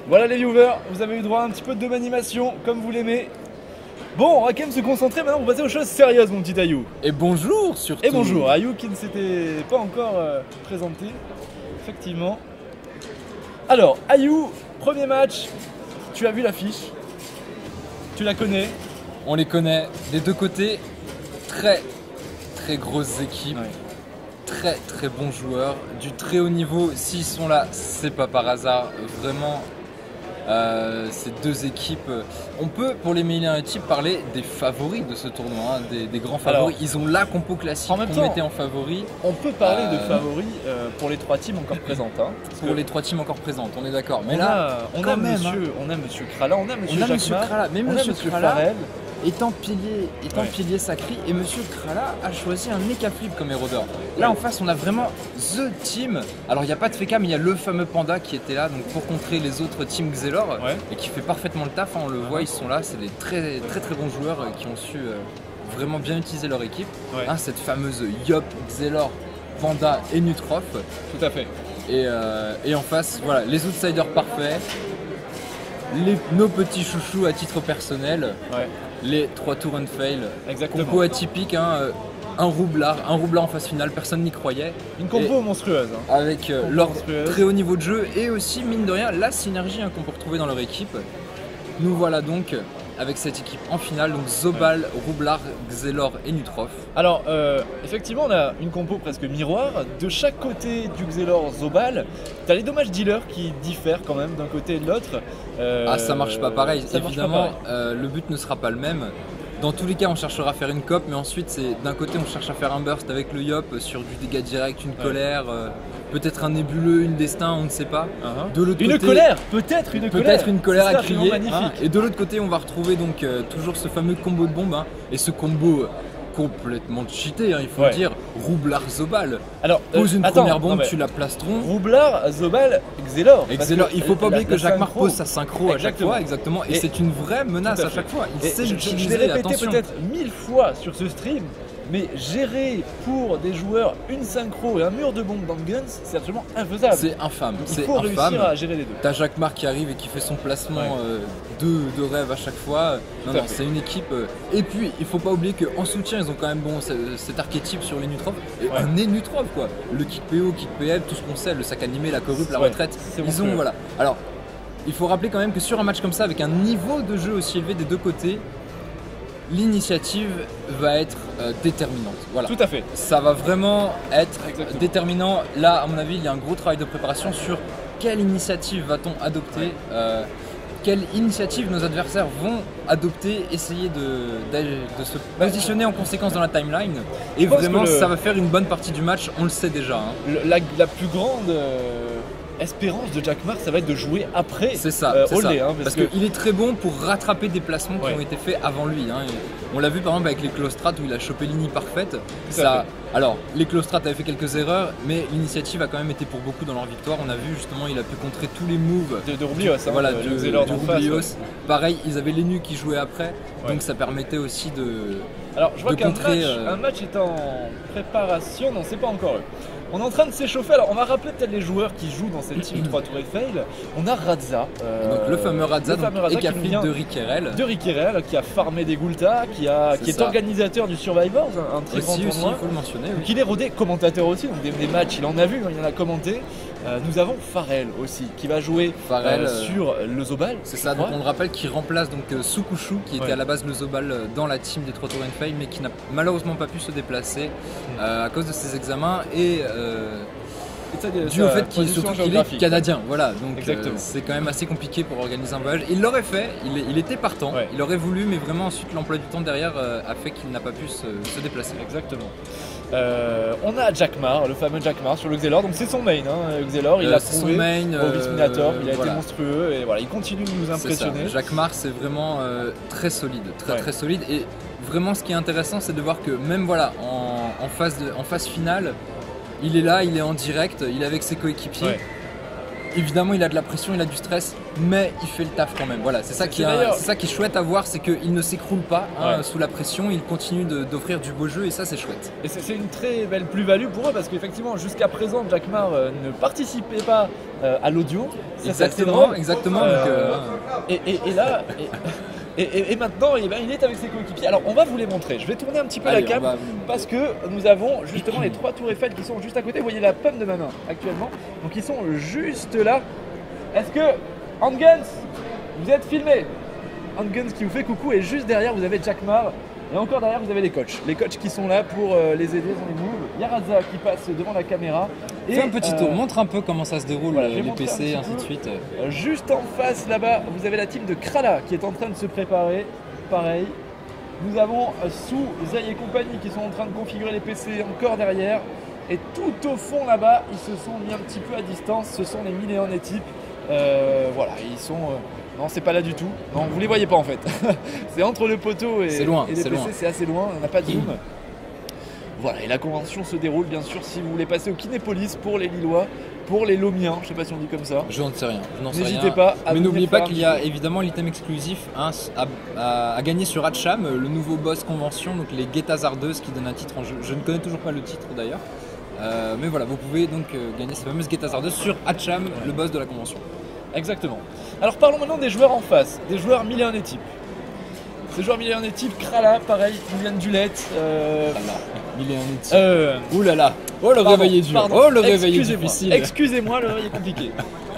Voilà les viewers, vous avez eu droit à un petit peu de animation, comme vous l'aimez. Bon, on va quand même se concentrer maintenant pour passer aux choses sérieuses, mon petit Ayou. Et bonjour surtout. Et bonjour, Ayou qui ne s'était pas encore présenté, effectivement. Alors, Ayou, premier match, tu as vu l'affiche, tu la connais. On les connaît des deux côtés, très grosses équipes, très bons joueurs, du très haut niveau. S'ils sont là, c'est pas par hasard, vraiment. Ces deux équipes, on peut pour les Melee United parler des favoris de ce tournoi, hein, des grands favoris. Ils ont la compo classique qu'on mettait en favori. On peut parler de favoris pour les trois teams encore présentes. Hein, pour les trois teams encore présentes, on est d'accord. Mais on a Monsieur Krala, on a Monsieur Krala, mais on Monsieur a Monsieur Krala Farrell. Étant pilier sacré, et Monsieur Krala a choisi un Mecha Flip comme héros d'or. Là en face on a vraiment THE Team. Alors il n'y a pas de Feka mais il y a le fameux Panda qui était là donc pour contrer les autres teams Xelor et qui fait parfaitement le taf, hein, on le voit, ils sont là, c'est des très bons joueurs qui ont su vraiment bien utiliser leur équipe. Hein, cette fameuse Yop, Xelor, Panda et Nutrof. Tout à fait. Et en face, voilà, les outsiders parfaits, nos petits chouchous à titre personnel. Les 3 tours and fail, compo atypique, hein, un roublard en phase finale, personne n'y croyait. Une compo monstrueuse. Hein. Avec leur très haut niveau de jeu et aussi, mine de rien, la synergie qu'on peut retrouver dans leur équipe. Nous voilà donc avec cette équipe en finale, donc Zobal, Roublard, Xelor et Nutrof. Alors, effectivement, on a une compo presque miroir. De chaque côté du Xelor Zobal, tu as les dommages dealers qui diffèrent quand même d'un côté et de l'autre. Ça marche pas pareil, évidemment, le but ne sera pas le même. Dans tous les cas, on cherchera à faire une cop, mais ensuite, d'un côté, on cherche à faire un burst avec le Yop sur du dégât direct, une colère, peut-être un nébuleux, une destin, on ne sait pas. De l'autre côté, colère, peut-être une colère à crier. Hein. Et de l'autre côté, on va retrouver donc toujours ce fameux combo de bombes, hein, et ce combo complètement cheaté, hein, il faut le dire, Roublard Zobal. Alors, pose une première bombe, tu la plastron. Roublard Zobal Xelor. Il faut pas oublier que Jacquemart pose sa synchro à chaque fois, exactement, et c'est une vraie menace à chaque fois. Il sait l'utiliser, je l'ai répété peut-être 1000 fois sur ce stream, mais gérer pour des joueurs une synchro et un mur de bombes dans le Guns, c'est absolument infaisable. C'est infâme. Il faut réussir à gérer les deux. T'as Jacquemart qui arrive et qui fait son placement de rêve à chaque fois. Non, c'est une équipe. Et puis, il faut pas oublier qu'en soutien, ils ont quand même cet archétype sur les Nutrof. Et un nez Nutrof, quoi. Le kick PO, kick PL, tout ce qu'on sait, le sac animé, la corrupte, la retraite. Ils ont, voilà. Alors, il faut rappeler quand même que sur un match comme ça, avec un niveau de jeu aussi élevé des deux côtés, l'initiative va être déterminante. Voilà. Tout à fait. Ça va vraiment être déterminant. Là, à mon avis, il y a un gros travail de préparation sur quelle initiative va-t-on adopter, quelle initiative nos adversaires vont adopter, essayer de se positionner en conséquence dans la timeline. Et vraiment, ça va faire une bonne partie du match, on le sait déjà. Hein. La plus grande espérance de Jacquemart, ça va être de jouer après. C'est ça, hein, parce qu'il est très bon pour rattraper des placements qui ont été faits avant lui. Hein. On l'a vu par exemple avec les close strats où il a chopé l'ini parfaite. Alors, les close strats avaient fait quelques erreurs, mais l'initiative a quand même été pour beaucoup dans leur victoire. On a vu justement, il a pu contrer tous les moves de Roublios. Voilà, du Roublios. Pareil, ils avaient les nus qui jouaient après, donc ça permettait aussi de. Alors, je vois qu'un match est en préparation, non, c'est pas encore eux. On est en train de s'échauffer, alors on va rappeler peut-être les joueurs qui jouent dans cette team 3 tours et fail. On a Radza. Donc le fameux Radza qui a de Rickerel. De Rickerel, qui a farmé des Gulta, qui est organisateur du Survivors, un très grand tournoi. Aussi, il faut le mentionner. Donc il est rodé, commentateur aussi, donc des matchs, il en a vu, il en a commenté. Nous avons Farrell aussi, qui va jouer sur le Zobal. C'est ça, donc on le rappelle, qui remplace donc Sukushu, qui était à la base le Zobal dans la team des 3 tours and fail, mais qui n'a malheureusement pas pu se déplacer à cause de ses examens et dû au fait qu'il est canadien. Voilà, donc c'est quand même assez compliqué pour organiser un voyage. Il l'aurait fait, il était partant, il aurait voulu, mais vraiment ensuite l'emploi du temps derrière a fait qu'il n'a pas pu se déplacer. Exactement. On a Jacquemart, le fameux Jacquemart sur le Xelor, donc c'est son main, hein, Xelor, il a prouvé au Visminator, il a été monstrueux et voilà, il continue de nous impressionner. Jacquemart c'est vraiment très solide, très solide, et vraiment ce qui est intéressant c'est de voir que même voilà, en phase finale, il est là, il est en direct, il est avec ses coéquipiers. évidemment, il a de la pression, il a du stress, mais il fait le taf quand même. Voilà, c'est ça qui est chouette à voir, c'est qu'il ne s'écroule pas sous la pression, il continue d'offrir du beau jeu et ça, c'est chouette. Et c'est une très belle plus-value pour eux parce qu'effectivement, jusqu'à présent, Jack Maar ne participait pas à l'audio. Exactement. Et là. Et maintenant, il est avec ses coéquipiers. Alors, on va vous les montrer. Je vais tourner un petit peu la cam parce que nous avons justement les 3 tours Eiffel qui sont juste à côté. Vous voyez la pomme de ma main actuellement. Donc, ils sont juste là. Est-ce que Handguns, vous êtes filmé? Handguns qui vous fait coucou et juste derrière, vous avez Jack Maar. Et encore derrière, vous avez les coachs. Les coachs qui sont là pour les aider dans les moves. Il y a Radza qui passe devant la caméra. Fais un petit tour, montre un peu comment ça se déroule, les PC, ainsi de suite. Juste en face, là-bas, vous avez la team de Krala qui est en train de se préparer. Pareil. Nous avons Sou, Zay et compagnie qui sont en train de configurer les PC encore derrière. Et tout au fond, là-bas, ils se sont mis un petit peu à distance. Ce sont les 1001 équipes. Voilà, ils sont... Non, c'est pas là du tout. Non, vous les voyez pas en fait. C'est entre le poteau et les PC, c'est assez loin. On n'a pas de zoom. Voilà, et la convention se déroule bien sûr si vous voulez passer au Kinépolis pour les Lillois, pour les Lomiens, je sais pas si on dit comme ça. Je n'en sais rien. N'hésitez pas à Mais n'oubliez pas qu'il y a évidemment l'item exclusif à gagner sur Hatcham, le nouveau boss convention, donc les guettes hasardeuses qui donnent un titre en jeu. Je ne connais toujours pas le titre d'ailleurs. Mais voilà, vous pouvez donc gagner ces fameuses guettes hasardeuses sur Hatcham, le boss de la convention. Exactement. Alors parlons maintenant des joueurs en face, des joueurs 1001 équipes. Ces joueurs 1001 équipes, Krala, pareil, Julian Dulette. 1001 équipes. Ouh là là. Oh le réveil est dur. Oh le réveil est difficile. Excusez-moi, le réveil est compliqué.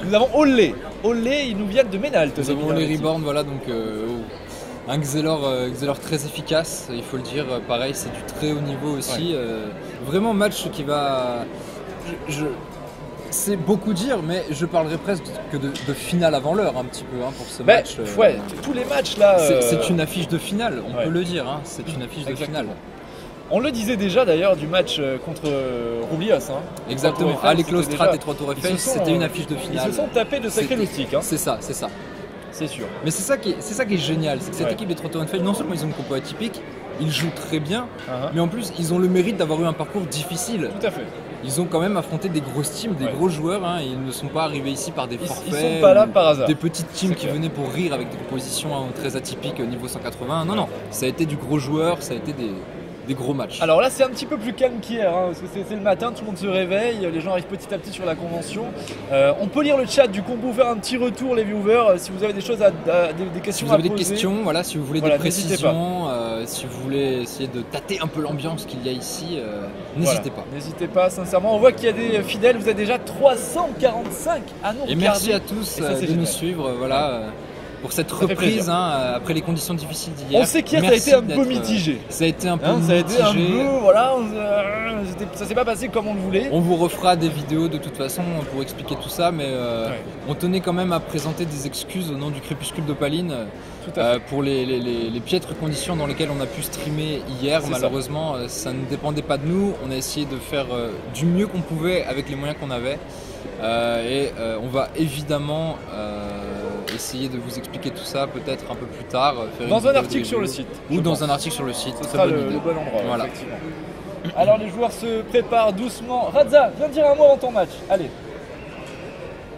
Nous avont Olé. Olé, ils nous viennent de Ménalt. Nous avons les Reborn, voilà, donc un Xelor très efficace, il faut le dire. Pareil, c'est du très haut niveau aussi. Vraiment match qui va... C'est beaucoup dire, mais je parlerai presque que de finale avant l'heure un petit peu pour ce match. Tous les matchs là. C'est une affiche de finale, on peut le dire. C'est une affiche de finale. On le disait déjà d'ailleurs du match contre Roublios. Exactement. Aleklo Strat et 3 tours Eiffel, c'était une affiche de finale. Ils se sont tapés de sacrés loustiques. C'est ça. C'est sûr. Mais c'est ça qui est génial, c'est que cette équipe des 3 tours Eiffel, non seulement ils ont une compo atypique, ils jouent très bien, mais en plus ils ont le mérite d'avoir eu un parcours difficile. Tout à fait. Ils ont quand même affronté des grosses teams, des gros joueurs, ils ne sont pas arrivés ici par des forfaits, ils sont pas là par hasard. Des petites teams qui venaient pour rire avec des compositions très atypiques niveau 180. Non, ça a été du gros joueur, ça a été des gros matchs. Alors là c'est un petit peu plus calme qu'hier, parce que c'est le matin, tout le monde se réveille, les gens arrivent petit à petit sur la convention. On peut lire le chat, du coup on peut faire un petit retour les viewers, si vous avez des choses des questions à poser. Si vous avez des questions, voilà, si vous voulez des précisions, si vous voulez essayer de tâter un peu l'ambiance qu'il y a ici, n'hésitez pas. N'hésitez pas, sincèrement, on voit qu'il y a des fidèles, vous êtes déjà 345 à nous regarder. Et merci à tous de nous suivre, pour cette reprise après les conditions difficiles d'hier. On sait qu'hier ça a été un peu mitigé. Ça a été un peu mitigé. Ça s'est pas passé comme on le voulait. On vous refera des vidéos de toute façon pour expliquer tout ça, mais on tenait quand même à présenter des excuses au nom du Crépuscule d'Opaline pour les piètres conditions dans lesquelles on a pu streamer hier. Malheureusement, ça ne dépendait pas de nous. On a essayé de faire du mieux qu'on pouvait avec les moyens qu'on avait. On va évidemment essayer de vous expliquer tout ça peut-être un peu plus tard. Dans un article sur le site. Ou dans un article sur le site. Ce sera le bon endroit. Voilà. Effectivement. Alors les joueurs se préparent doucement. Radza, viens dire un mot avant ton match. Allez.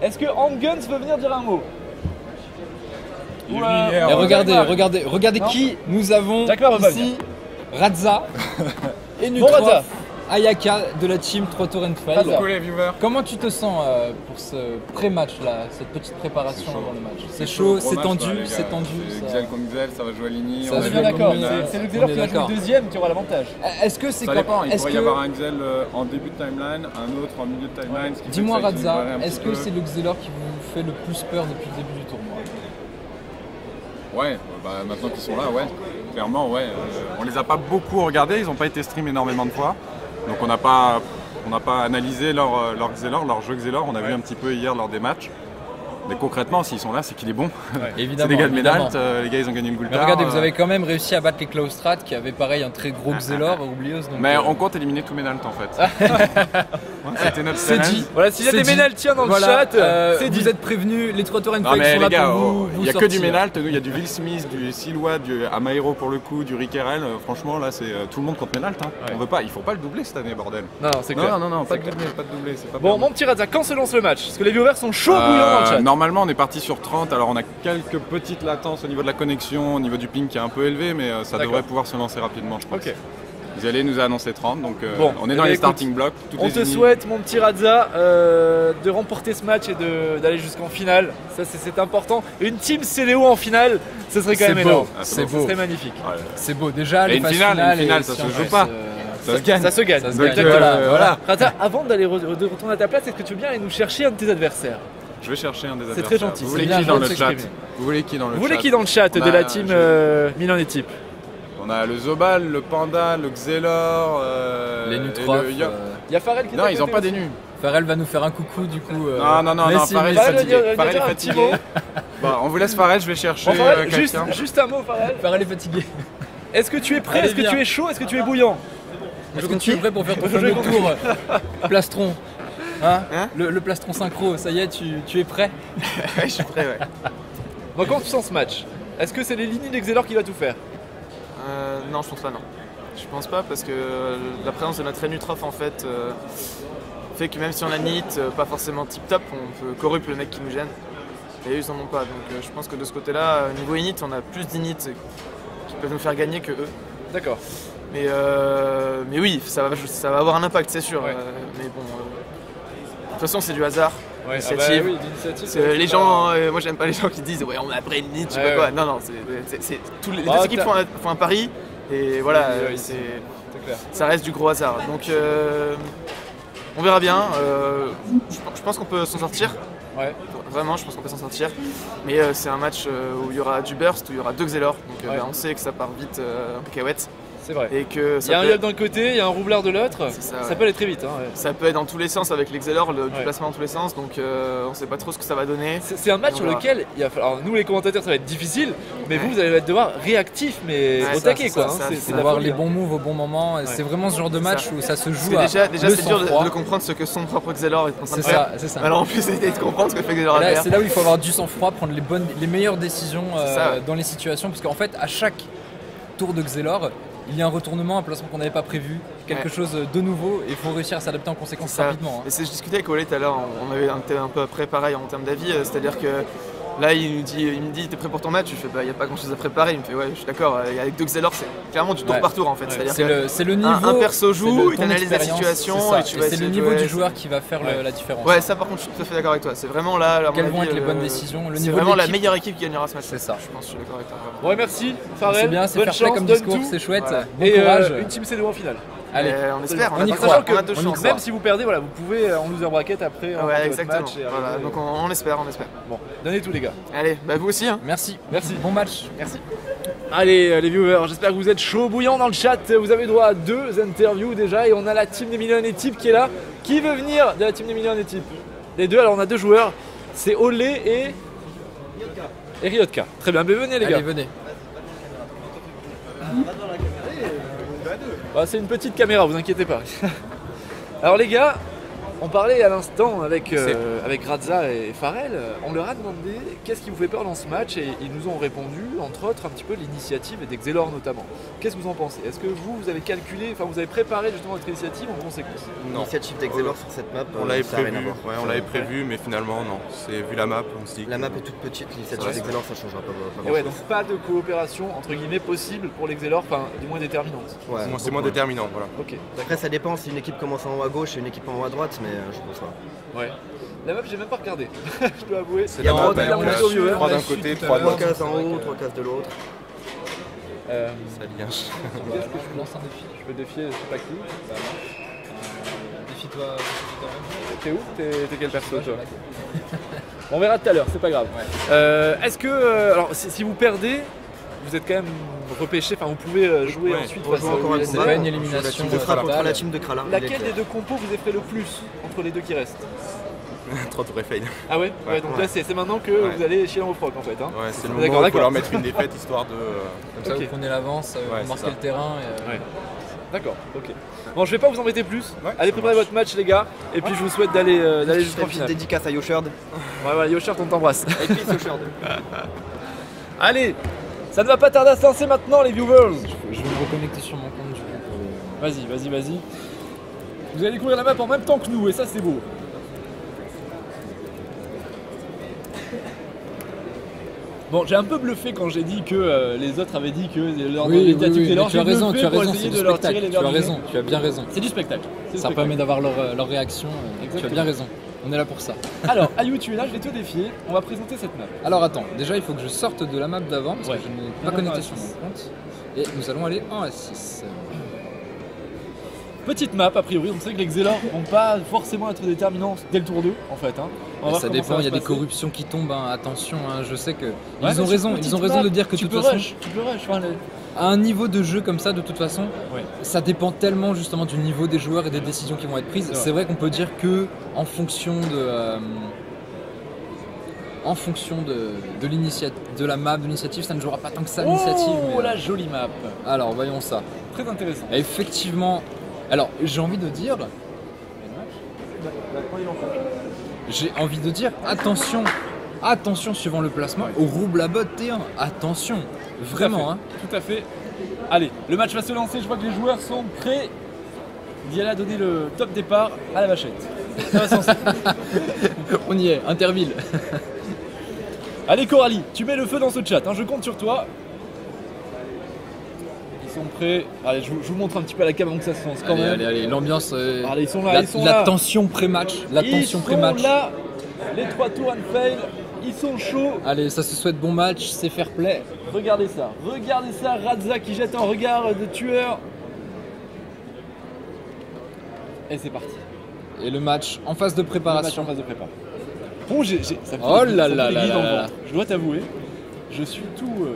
Est-ce que Handguns veut venir dire un mot? Regardez qui nous avons ici. Radza et Nutrof. Ayaka de la team 3 tours Eiffel. Coucou les viewers. Comment tu te sens pour ce pré-match là, cette petite préparation avant le match? C'est chaud, c'est tendu, c'est tendu. Xel contre Xel, ça va jouer à Ligny. On est bien d'accord, c'est le Xelor qui va jouer le deuxième qui aura l'avantage. Est-ce que c'est ça dépend, il pourrait y avoir un Xel en début de timeline, un autre en milieu de timeline. Dis-moi Radza, est-ce que c'est le Xelor qui vous fait le plus peur depuis le début du tournoi? Ouais, maintenant qu'ils sont là, clairement, on les a pas beaucoup regardés, ils n'ont pas été stream énormément de fois. Donc on n'a pas analysé leur Xelor, leur jeu Xelor, on a vu un petit peu hier lors des matchs. Mais concrètement, s'ils sont là, c'est qu'il est bon. C'est Évidemment. des gars de évidemment. Ménalt, les gars ils ont gagné une Mais Goultard. regardez, vous avez quand même réussi à battre les Claustrat qui avaient pareil un très gros Xelor, Oublios. Donc, Mais on compte éliminer tout Ménalt en fait. Ouais, c'était notre c'est challenge. dit. Voilà, s'il y a C'est des dit. Ménaltiens dans le Voilà, chat, c'est vous dit. êtes prévenus, les 3 tours Non NFX mais sont là les gars, pour vous. il n'y a vous que du sortir. Ménalt, nous il y a du Will Smith, du Silois, du Amaero pour le coup, du Rickerel. Franchement là c'est tout le monde contre Ménalt. Hein. Ouais. On veut pas, il faut pas le doubler cette année bordel. Non, c'est clair. Non, pas C'est de clair. doubler, pas de doubler, c'est pas Bon, permis. mon petit Radza, quand se lance le match? Parce que les viewers sont chauds bouillants dans le chat. Normalement on est parti sur 30, alors on a quelques petites latences au niveau de la connexion, au niveau du ping qui est un peu élevé, mais ça D'accord. devrait pouvoir se lancer rapidement je pense. Ok. Vous allez nous a annoncé 30, donc Bon, on est eh dans bien, les écoute, starting blocks. Toutes On les te unis. souhaite, mon petit Radza, de remporter ce match et d'aller jusqu'en finale. Ça, c'est important. Une team CDO en finale, ce serait quand C'est même beau. énorme. Ah, C'est c'est Ce beau. serait magnifique. Ouais. C'est beau. Déjà, Et les une phases finale, finales, ça et se si en joue plus, pas. Ça se gagne. Ça se gagne. Ça se Donc, gagne. voilà. Radza, avant d'aller retourner à ta place, est-ce que tu veux bien aller nous chercher un de tes adversaires? Je vais chercher un des C'est adversaires. très gentil, Vous c'est voulez bien qui dans de le chat s'exprimer. Vous voulez qui dans le chat Vous voulez qui dans le chat On de a- la team je- Milan et Type? On a le Zobal, le Panda, le Xelor, Les et Nutrof. le Yo- Il y a Farrell qui est Non, à ils ont côté pas aussi. des nus. Farrell va nous faire un coucou du coup. Non, mais si, Farrell mais est si. fatigué. Farrell, Farrell est un petit fatigué. mot. Bon, on vous laisse Farrell, je vais chercher Bon, Farrell, quelqu'un. juste un mot, Farrell. Farrell est fatigué. Est-ce que tu es prêt? Allez, Est-ce que viens. tu es chaud? Est-ce que tu es bouillant? Est-ce que tu es prêt pour faire ton Je fameux compte. tour plastron hein Hein le plastron synchro, ça y est, tu es prêt? Ouais, je suis prêt, ouais. Donc, quand tu sens ce match, est-ce que c'est les lignes d'Exelor qui va tout faire? Non, je pense pas, non. Je pense pas parce que la présence de notre Nutrof en fait fait que même si on a NIT, pas forcément tip top, on peut corrupt le mec qui nous gêne. Et eux ils en ont pas. Donc je pense que de ce côté-là, niveau init, on a plus d'init qui peuvent nous faire gagner que eux. D'accord. Mais oui, ça va avoir un impact, c'est sûr. Ouais. Mais bon, de toute façon c'est du hasard. Ouais, Initiative. oui, l'initiative. C'est les gens, moi j'aime pas les gens qui disent ouais on a après une NIT, je sais Ouais, pas quoi. ouais. Non, tous les Ah, deux équipes font un pari et voilà, Oui, oui, c'est. C'est clair. Ça reste du gros hasard. Donc on verra bien. Je pense qu'on peut s'en sortir. Ouais. Vraiment, je pense qu'on peut s'en sortir. Mais c'est un match où il y aura du burst, où il y aura deux Xelor. Donc Ouais. on sait que ça part vite en cacahuète. C'est vrai. Et que Il y a un peut, yab d'un côté, il y a un roublard de l'autre. C'est ça, Ça ouais. peut aller très vite. Hein, ouais. ça peut être dans tous les sens avec les Xelor, du Ouais. placement dans tous les sens. Donc on sait pas trop ce que ça va donner. C'est un match sur Voilà. lequel il va falloir. Alors, nous les commentateurs, ça va être difficile, mais Ouais. vous allez devoir réactif, mais Ouais, au ça, taquet c'est quoi. ça, hein. ça, C'est c'est de la Avoir folie, les hein. bons moves au bon moment, c'est vraiment ce genre de match où ça se joue Parce que à déjà le c'est dur sang-froid. de comprendre ce que son propre Xelor est en train C'est de faire. ça, c'est ça. Alors en plus d'essayer de comprendre ce que fait Xelor Et à là, faire. c'est là où il faut avoir du sang-froid, prendre les meilleures décisions C'est ça, ouais. dans les situations, parce qu'en fait, à chaque tour de Xelor, il y a un retournement, un placement qu'on n'avait pas prévu, quelque Ouais. chose de nouveau, et il faut réussir à s'adapter en conséquence C'est ça. rapidement. hein. Et je discutais avec Olé tout à l'heure, on était un peu après pareil en termes d'avis, c'est-à-dire que là il me dit t'es prêt pour ton match? Je fais bah y a pas grand chose à préparer, il me fait ouais je suis d'accord, avec deux Xelor c'est clairement du tour Ouais. par tour en fait, c'est-à-dire C'est que c'est le niveau. un perso joue, c'est il ton t'analyse la expérience, situation, c'est ça. et tu vas c'est le essayer de- niveau ouais, du c'est- joueur qui va faire Ouais. la différence. Ouais ça par contre je suis tout à fait d'accord avec toi, c'est vraiment là, à mon Quelles vont avis, être les bonnes décisions, le c'est niveau de vraiment la l'équipe. meilleure équipe qui gagnera ce match. C'est ça. Je pense, je suis d'accord avec toi. Bon, ouais, merci Farrell. C'est bien, c'est bonne fair play chance, comme donne discours, tout. c'est chouette. Voilà. Bon Et courage. une team CDO en finale. Allez, On espère, on y a croit. on a deux On y chances. croit. Même si vous perdez, voilà, vous pouvez en loser bracket après. Ouais, remporter votre exactement. match et Voilà, arriver- donc on espère, on espère. Bon, donnez tout les gars. Allez, bah vous aussi hein. Merci. Merci. Bon match. Merci. Allez les viewers, j'espère que vous êtes chaud bouillant dans le chat. Vous avez droit à 2 interviews déjà et on a la team des Millions et Type qui est là. Qui veut venir de la team des Millions et Type? Les deux, alors on a 2 joueurs, c'est Olé et Ryotka. Très bien, venez les gars. Allez, venez. Bah, c'est une petite caméra, vous inquiétez pas. Alors les gars, on parlait à l'instant avec Radza et Farrell, on leur a demandé qu'est-ce qui vous fait peur dans ce match et ils nous ont répondu, entre autres, un petit peu l'initiative et d'Exelor notamment. Qu'est-ce que vous en pensez? Est-ce que vous avez calculé, enfin vous avez préparé justement votre initiative en conséquence? L'initiative d'Exelor sur cette map, On l'avait ça a rien à prévu, voir. on l'avait prévu, mais finalement non. C'est vu la map, on se dit. La map est toute petite, l'initiative Ouais. d'Exelor ça changera pas Et ouais, grand-chose. donc pas de coopération entre guillemets possible pour l'Exelor, enfin du moins déterminante. Ouais, C'est moins déterminant, voilà. Ok, Après ça dépend si une équipe commence en haut à gauche et une équipe en haut à droite, mais je pense pas. ouais. La map j'ai même pas regardé, je dois avouer. C'est Il y a dans- trois- ben, il y a on trois a sur su, viewer. 3 On a d'un su côté, tout à 3 l'heure. de 3 l'autre. cases en haut, 3 cases de l'autre. Ça ligne. Est-ce que je lance un défi? Je peux défier, je sais pas qui. Défie-toi toi-même. T'es où? T'es quel perso toi? On verra tout à l'heure, c'est pas grave. Est-ce que, alors si vous perdez, vous êtes quand même repêché, enfin vous pouvez jouer Ouais, ensuite on face joue à encore un USL. C'est combat. pas une On joue élimination Ce sera contre totale. la team de Krala. Laquelle des deux compos vous effraie le plus entre les deux qui restent? 3 tours Eiffel. Ah ouais, donc là c'est maintenant que Ouais. vous allez chez l'Enfroc en fait. Hein. Ouais, c'est le D'accord, moment où il faut d'accord. leur mettre une défaite histoire de. Comme ça, Ok. vous prenez l'avance, Ouais, vous c'est marquez ça. le terrain. Et, Ouais. D'accord, ok. Bon, je vais pas vous embêter plus. Ouais, Allez ça préparer marche. votre match, les gars. Et puis je vous souhaite d'aller Je jusqu'en fais une petite finale. dédicace à Yoshard. Ouais, voilà, Yoshart, on t'embrasse. Avec peace, Yoshard. Allez, ça ne va pas tarder à se lancer maintenant, les viewers. je vais me reconnecter sur mon compte du coup. Pour le- Vas-y. Vous allez découvrir la map en même temps que nous, et ça c'est beau. Bon, j'ai un peu bluffé quand j'ai dit que les autres avaient dit que leur Oui, médiatique mais c'est leur. tu as J'ai raison, bluffé tu as pour raison, essayer c'est de du leur tirer spectacle. les Tu verres as du raison, nez. tu as bien raison. C'est du spectacle. C'est du Ça spectacle. permet d'avoir leur réaction. Tu as Exactement. bien raison. On est là pour ça. Alors, Ayou, tu es là, je vais te défier. On va présenter cette map. Alors attends, déjà il faut que je sorte de la map d'avant parce Ouais. que je n'ai On pas va connecté faire sur A6. mon compte. Et nous allons aller en A6. Petite map a priori, on sait que les Xelor vont pas forcément être déterminants dès le tour 2 en fait. Hein. On va voir Ça comment dépend, va il y a se des passer. corruptions qui tombent, hein. Attention, hein. Je sais que Ouais, ils mais ont sur raison, petite ils ont raison map, de dire que de tu toute peux façon, rush, tu peux rush. Enfin, à un niveau de jeu comme ça, de toute façon, Ouais. ça dépend tellement justement du niveau des joueurs et des décisions qui vont être prises. C'est C'est vrai qu'on peut dire que en fonction de l'initiative, de la map, de l'initiative, ça ne jouera pas tant que ça l'initiative. Oh mais, la jolie map. Alors voyons ça. Très intéressant. Et effectivement, alors j'ai envie de dire, attention suivant le placement au Roublabot T1. Attention, vraiment. Hein. Tout à fait. Allez, le match va se lancer. Je vois que les joueurs sont prêts. Diala a donné le top départ à la vachette. Ça va se lancer. On y est, Interville. Allez Coralie, tu mets le feu dans ce chat, hein, je compte sur toi. Ils sont prêts. Allez, je vous montre un petit peu à la cam avant que ça se lance quand même. Allez, l'ambiance. Allez, ils sont là, la, ils sont la là. tension pré-match. La Ils tension sont pré-match. là, les 3 tours and fail, ils sont chauds. Allez, ça se souhaite bon match, c'est fair play. Regardez ça, Radza qui jette un regard de tueur. Et c'est parti. Et le match en phase de Le match préparation. en phase de prépa. Bon, ça me fait Oh des- là ça me là fait des là guides là dans le là. ventre. Je dois t'avouer, je suis tout.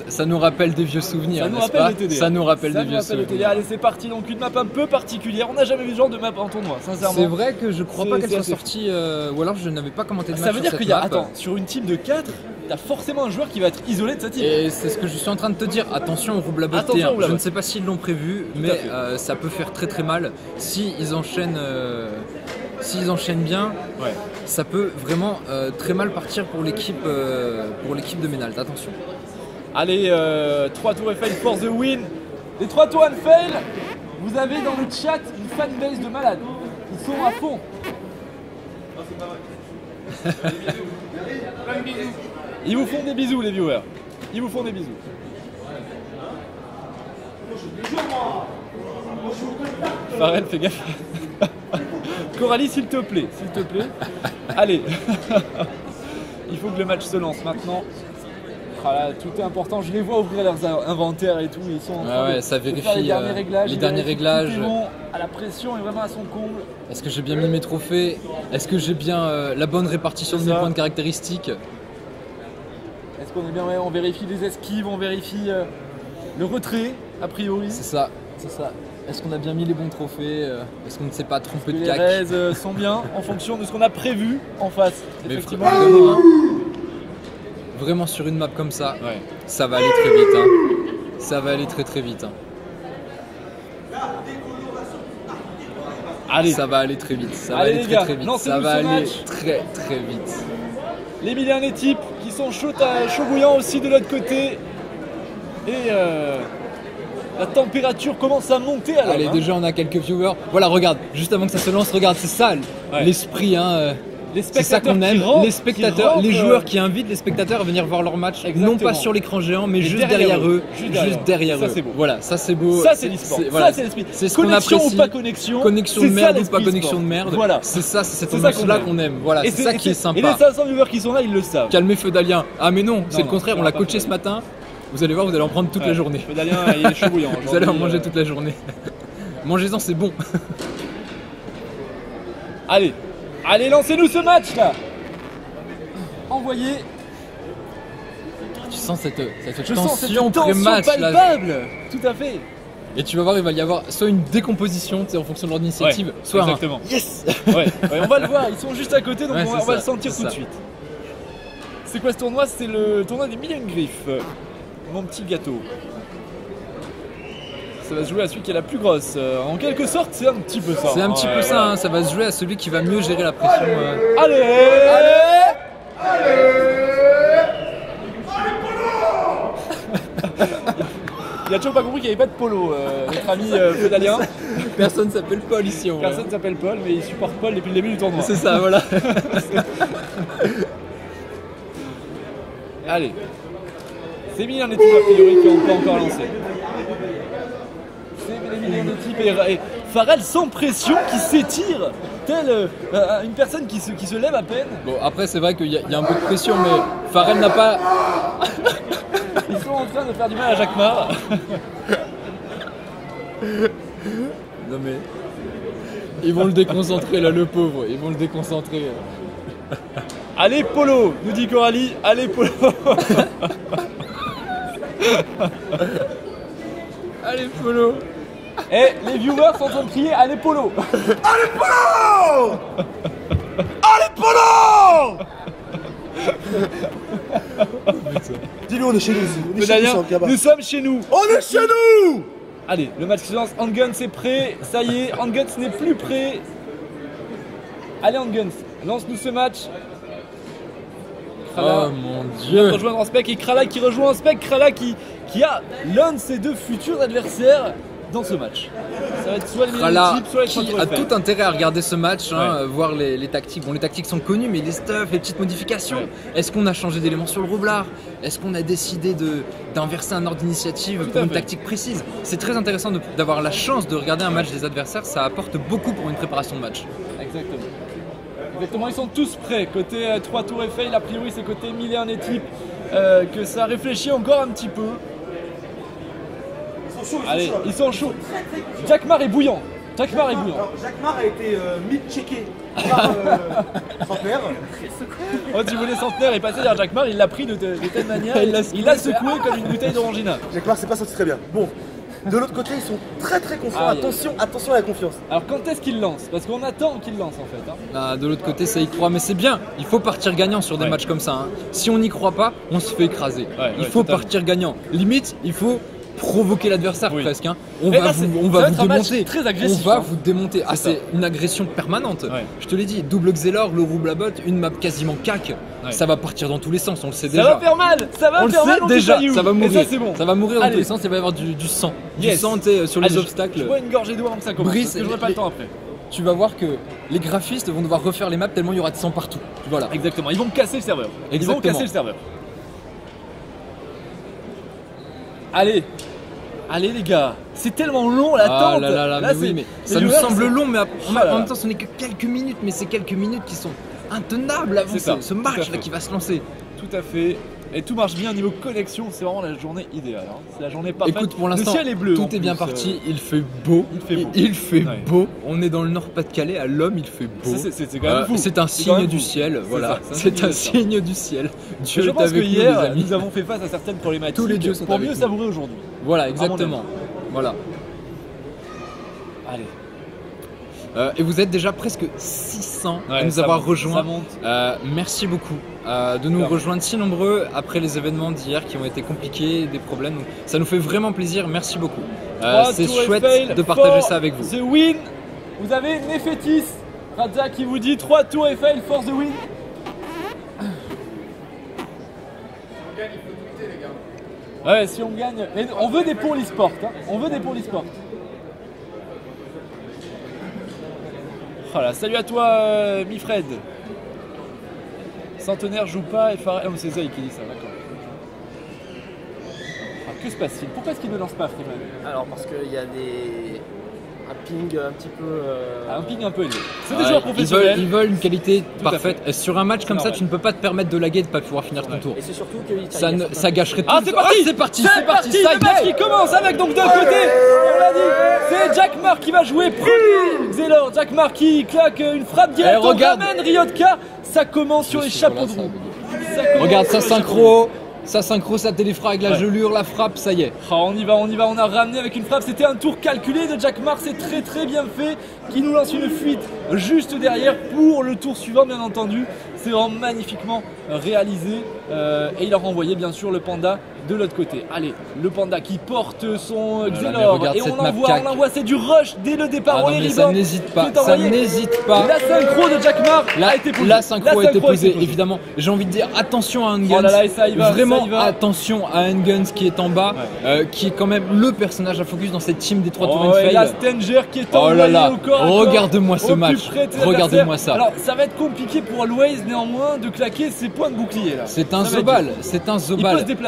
Ça nous rappelle des vieux souvenirs, Ça nous n'est-ce rappelle pas le TDA. Ça nous rappelle Ça des nous vieux rappelle le souvenirs. TDA. Allez, c'est parti. Donc une map un peu particulière. On n'a jamais vu ce genre de map en tournoi, sincèrement. C'est vrai que je crois C'est- pas qu'elle c'est soit assez sortie, ou alors je n'avais pas commenté de match Ça veut sur dire cette qu'il y a, map. attends, sur une team de 4, t'as forcément un joueur qui va être isolé de sa team. Et c'est ce que je suis en train de te dire. Attention au Roublabot Attention au T1. Je Roublabot. ne sais pas s'ils l'ont prévu, à mais fait. ça peut faire très très mal. S'ils enchaînent, bien, Ouais. ça peut vraiment très mal partir pour l'équipe de Ménalt. Attention. Allez, 3 tours et fail for the win. Les 3 tours and fail, vous avez dans le chat une fanbase de malades. Ils sont à fond. Ils vous font des bisous, les viewers. Ils vous font des bisous. Farrell, fais gaffe. Coralie, s'il te plaît, s'il te plaît. Allez. Il faut que le match se lance maintenant. Ah là, tout est important, je les vois ouvrir leurs inventaires et tout, ils sont en train Ouais, de ça de faire vérifie, les derniers réglages. les ils derniers vérifient réglages. tout est bon, à la pression est vraiment à son comble. Est-ce que j'ai bien mis mes trophées? Est-ce que j'ai bien la bonne répartition de C'est mes ça. points de caractéristiques? Est-ce qu'on est bien, ouais, on vérifie les esquives, on vérifie le retrait, a priori. C'est ça, c'est ça. Est-ce qu'on a bien mis les bons trophées? Est-ce qu'on ne s'est pas trompé de Les cac? raises sont bien en fonction de ce qu'on a prévu en face. Mais Effectivement, vraiment, vraiment sur une map comme ça, ouais. ça va aller très vite. Hein. Ça va aller très très vite. Hein. Allez, Ça va aller très vite. Ça va Allez, aller les très gars, très vite. lancez-nous Ça va ce aller match. très très vite. les milliers et types qui sont chauds bouillants aussi de l'autre côté. Et la température commence à monter alors. Allez, déjà on a quelques viewers. Voilà, regarde, juste avant que ça se lance, regarde, c'est ça Ouais. l'esprit. Hein. Les C'est ça spectateurs qu'on qui aime, rentrent, les spectateurs, qui rentrent, les joueurs qui invitent les spectateurs à venir voir leur match, Exactement. non pas sur l'écran géant, mais Et juste derrière derrière eux. eux, Juste juste derrière derrière eux. Ça, eux. c'est beau. Voilà, ça c'est beau. Ça c'est l'e-sport, voilà, ça c'est l'esprit. c'est ce qu'on Connexion apprécie. ou pas connexion. Connexion c'est de ça, merde ou l'esprit pas connexion de e-sport. merde. Voilà. C'est ça, c'est cette C'est ça ambiance-là qu'on qu'on aime. Voilà, Et c'est ça qui est Et sympa. les 500 viewers qui sont là, ils le savent. Calmez Feudalien. Ah mais non, c'est le non, contraire, ça on va l'a pas coaché faire. ce matin. Vous allez voir, vous allez en prendre toute la journée. Feudalien, il est chaud bouillant. Vous allez en aujourd'hui, manger toute la journée. Mangez-en, c'est bon. Allez, allez, lancez-nous ce match là. Envoyez. Tu sens cette Je sens cette tension tension pré-match là. palpable. Tout à fait. Et tu vas voir, il va y avoir soit une décomposition en fonction de leur initiative, Ouais, soit exactement. un yes. Ouais, on va le voir, ils sont juste à côté donc Ouais, on c'est va ça, le sentir c'est tout de ça. suite. C'est quoi ce tournoi? C'est le tournoi des millions de griffes. Mon petit gâteau. Ça va se jouer à celui qui est la plus grosse. En quelque sorte, c'est un petit peu ça. C'est un petit peu ça, hein, ça va se jouer à celui qui va mieux gérer la pression. Allez, Il a toujours pas compris qu'il n'y avait pas de polo, notre ami pédalien. Personne s'appelle Paul ici. En vrai. Personne s'appelle Paul, mais il supporte Paul depuis le début du tournoi. C'est ça, voilà. Allez. C'est mis un équipe a priori qui n'ont pas encore lancé. C'est mis un équipe et Farrell sans pression qui s'étire, tel une personne qui se lève à peine. Bon, après, c'est vrai qu'il y a un peu de pression, mais Farrell n'a pas. Ils sont en train de faire du mal à Jacquemart. Non, mais. Ils vont le déconcentrer là, le pauvre. Ils vont le déconcentrer. Allez Polo, nous dit Coralie, allez Polo. Allez, Polo. Et les viewers sont en train de crier allez Polo. Allez Polo. Allez Polo. Dis-lui on est chez nous, on est chez nous, Pédalien, c'est en cabane. nous sommes chez nous. On est chez nous. Allez, le match se lance, Handguns est prêt, ça y est, Handguns n'est plus prêt. Allez Handguns, lance-nous ce match. Krala Oh mon vient de dieu. rejoindre en spec et Krala qui rejoint en spec, Krala qui a l'un de ses deux futurs adversaires dans ce match. Ça va être soit les Krala, types, soit les qui Trois a Tours Eiffel. tout intérêt à regarder ce match, hein, Ouais. voir les tactiques. Bon, les tactiques sont connues, mais les stuffs, les petites modifications. Ouais. Est-ce qu'on a changé d'éléments sur le roublard? Est-ce qu'on a décidé d'inverser un ordre d'initiative Tout pour à une fait. tactique précise? C'est très intéressant d'avoir la chance de regarder un match des adversaires, ça apporte beaucoup pour une préparation de match. Exactement. Exactement, ils sont tous prêts. Côté 3 Tours Eiffel, a priori c'est côté Emilien et type que ça réfléchit encore un petit peu. Allez, ils sont chauds. Jacquemart est bouillant. Jacquemart est bouillant. Alors, Jacquemart a été mid-checké par Centenaire. Oh, tu voulais Centenaire et passer derrière Jacquemart, il l'a pris de telle manière, il l'a secoué comme une bouteille d'orangina. Jacquemart c'est pas sorti très bien. Bon, de l'autre côté ils sont très très confiants. Aïe, aïe. Attention à la confiance. Alors quand est-ce qu'il lance? Parce qu'on attend qu'il lance en fait. Hein. Ah, de l'autre côté, ça y croit, mais c'est bien. Il faut partir gagnant sur des Ouais. matchs comme ça. Hein. Si on n'y croit pas, on se fait écraser. Il ouais, faut totalement. partir gagnant. Limite, il faut provoquer l'adversaire Oui. presque. Hein. Et là, ça On va va être vous un match démonter. très agressif, On va hein. vous démonter. Ah, ça. c'est une agression permanente. Ouais. Je te l'ai dit, double Xelor, le roublabot, une map quasiment cac. Ouais. Ça va partir dans tous les sens, on le sait Ça déjà. va faire mal. Ça va On le faire mal. sait on déjà, dit ça va Et mourir. ça c'est bon. Ça va mourir dans Allez. tous les sens, il va y avoir du sang. Yes. Du sang tu sais, sur les Allez, obstacles. Je bois une gorgée d'eau avant que ça commence. Brice, parce que j'aurai pas le temps après. Tu vas voir que les graphistes vont devoir refaire les maps tellement il y aura de sang partout. Voilà. Exactement, ils vont casser le serveur. Ils vont Exactement. casser le serveur. Allez, allez les gars, c'est tellement long l'attente. Ah là là là, mais oui, mais ça nous semble long, mais Oh là là. en même temps ce n'est que quelques minutes, mais c'est quelques minutes qui sont intenables avant C'est ça, ce tout à match fait. là qui va se lancer. Tout à fait. Et tout marche bien niveau connexion, c'est vraiment la journée idéale. Hein. C'est la journée parfaite. Écoute, pour l'instant, le ciel est bleu. en tout est bien plus, parti, il fait beau. il fait beau. Il fait Ouais. beau. On est dans le Nord-Pas-de-Calais, à l'homme, il fait beau. C'est quand même fou. C'est un C'est quand signe même du fou. ciel, C'est voilà. ça, C'est un ça. signe du ciel. Et Dieu je est pense que avec nous, les hier, amis. nous avons fait face à certaines problématiques Tous les dieux sont pour avec mieux nous. savourer aujourd'hui. Voilà, mon exactement. avis. Voilà. Allez. Et vous êtes déjà presque 600 à Ouais, nous ça avoir monte, rejoints. ça monte. Merci beaucoup de nous Clairement. rejoindre si nombreux après les événements d'hier qui ont été compliqués, des problèmes. Donc, ça nous fait vraiment plaisir. Merci beaucoup. C'est Tour chouette Eiffel de partager for ça avec vous. The win. Vous avez Nefetis Raza qui vous dit 3 Tours Eiffel for the win. Ouais, si on gagne. Mais on veut des pour l'e-sport. Hein. On veut des pour l'e-sport. Voilà, salut à toi, Mifred. Centenaire joue pas et Farrell. Non, c'est Zay qui dit ça, d'accord. Ah, que se passe-t-il? Pourquoi est-ce qu'il ne lance pas, Freeman? Alors parce qu'il y a un ping un petit peu... Ah, un ping un peu élevé. C'est Ouais, des joueurs professionnels. Ils veulent une qualité à parfaite. Et sur un match comme ça, normal. tu ne peux pas te permettre de laguer et de ne pas pouvoir finir ton tour. Et c'est surtout que Ça gâcherait tout. Ah, c'est parti! c'est parti, C'est parti! ça Le match y est. qui commence avec donc d'un côté, on l'a dit, c'est Jacquemart qui va jouer premier. Xelor, Jacquemart qui claque une frappe directe. Eh, regarde. On ramène Ryotka. Ça commence sur les chapeaux de roue. Ça commence Regarde sur ça les chapeaux de roue. synchro. sa synchro, sa téléfrag, la gelure, la frappe, ça y est. Ah, on y va, on a ramené avec une frappe, c'était un tour calculé de Jack Maar, c'est très bien fait, qui nous lance une fuite juste derrière pour le tour suivant bien entendu. C'est vraiment magnifiquement réalisé et il a renvoyé bien sûr le panda de l'autre côté. Allez, le panda qui porte son Xelor et on l'envoie, c'est du rush dès le départ. Ah non, mais ça n'hésite pas, ça n'hésite pas. La synchro de Jack Maar a été posée. La synchro a été posée, évidemment. J'ai envie de dire attention à Unguns, vraiment attention à Unguns qui est en bas, qui est quand même le personnage à focus dans cette team des 3 tours et la Stenger qui est envoyée au corps à corps. Regarde-moi ce match, regardez-moi ça. Alors ça va être compliqué pour Always néanmoins de claquer ses points de bouclier là. C'est un Zobal,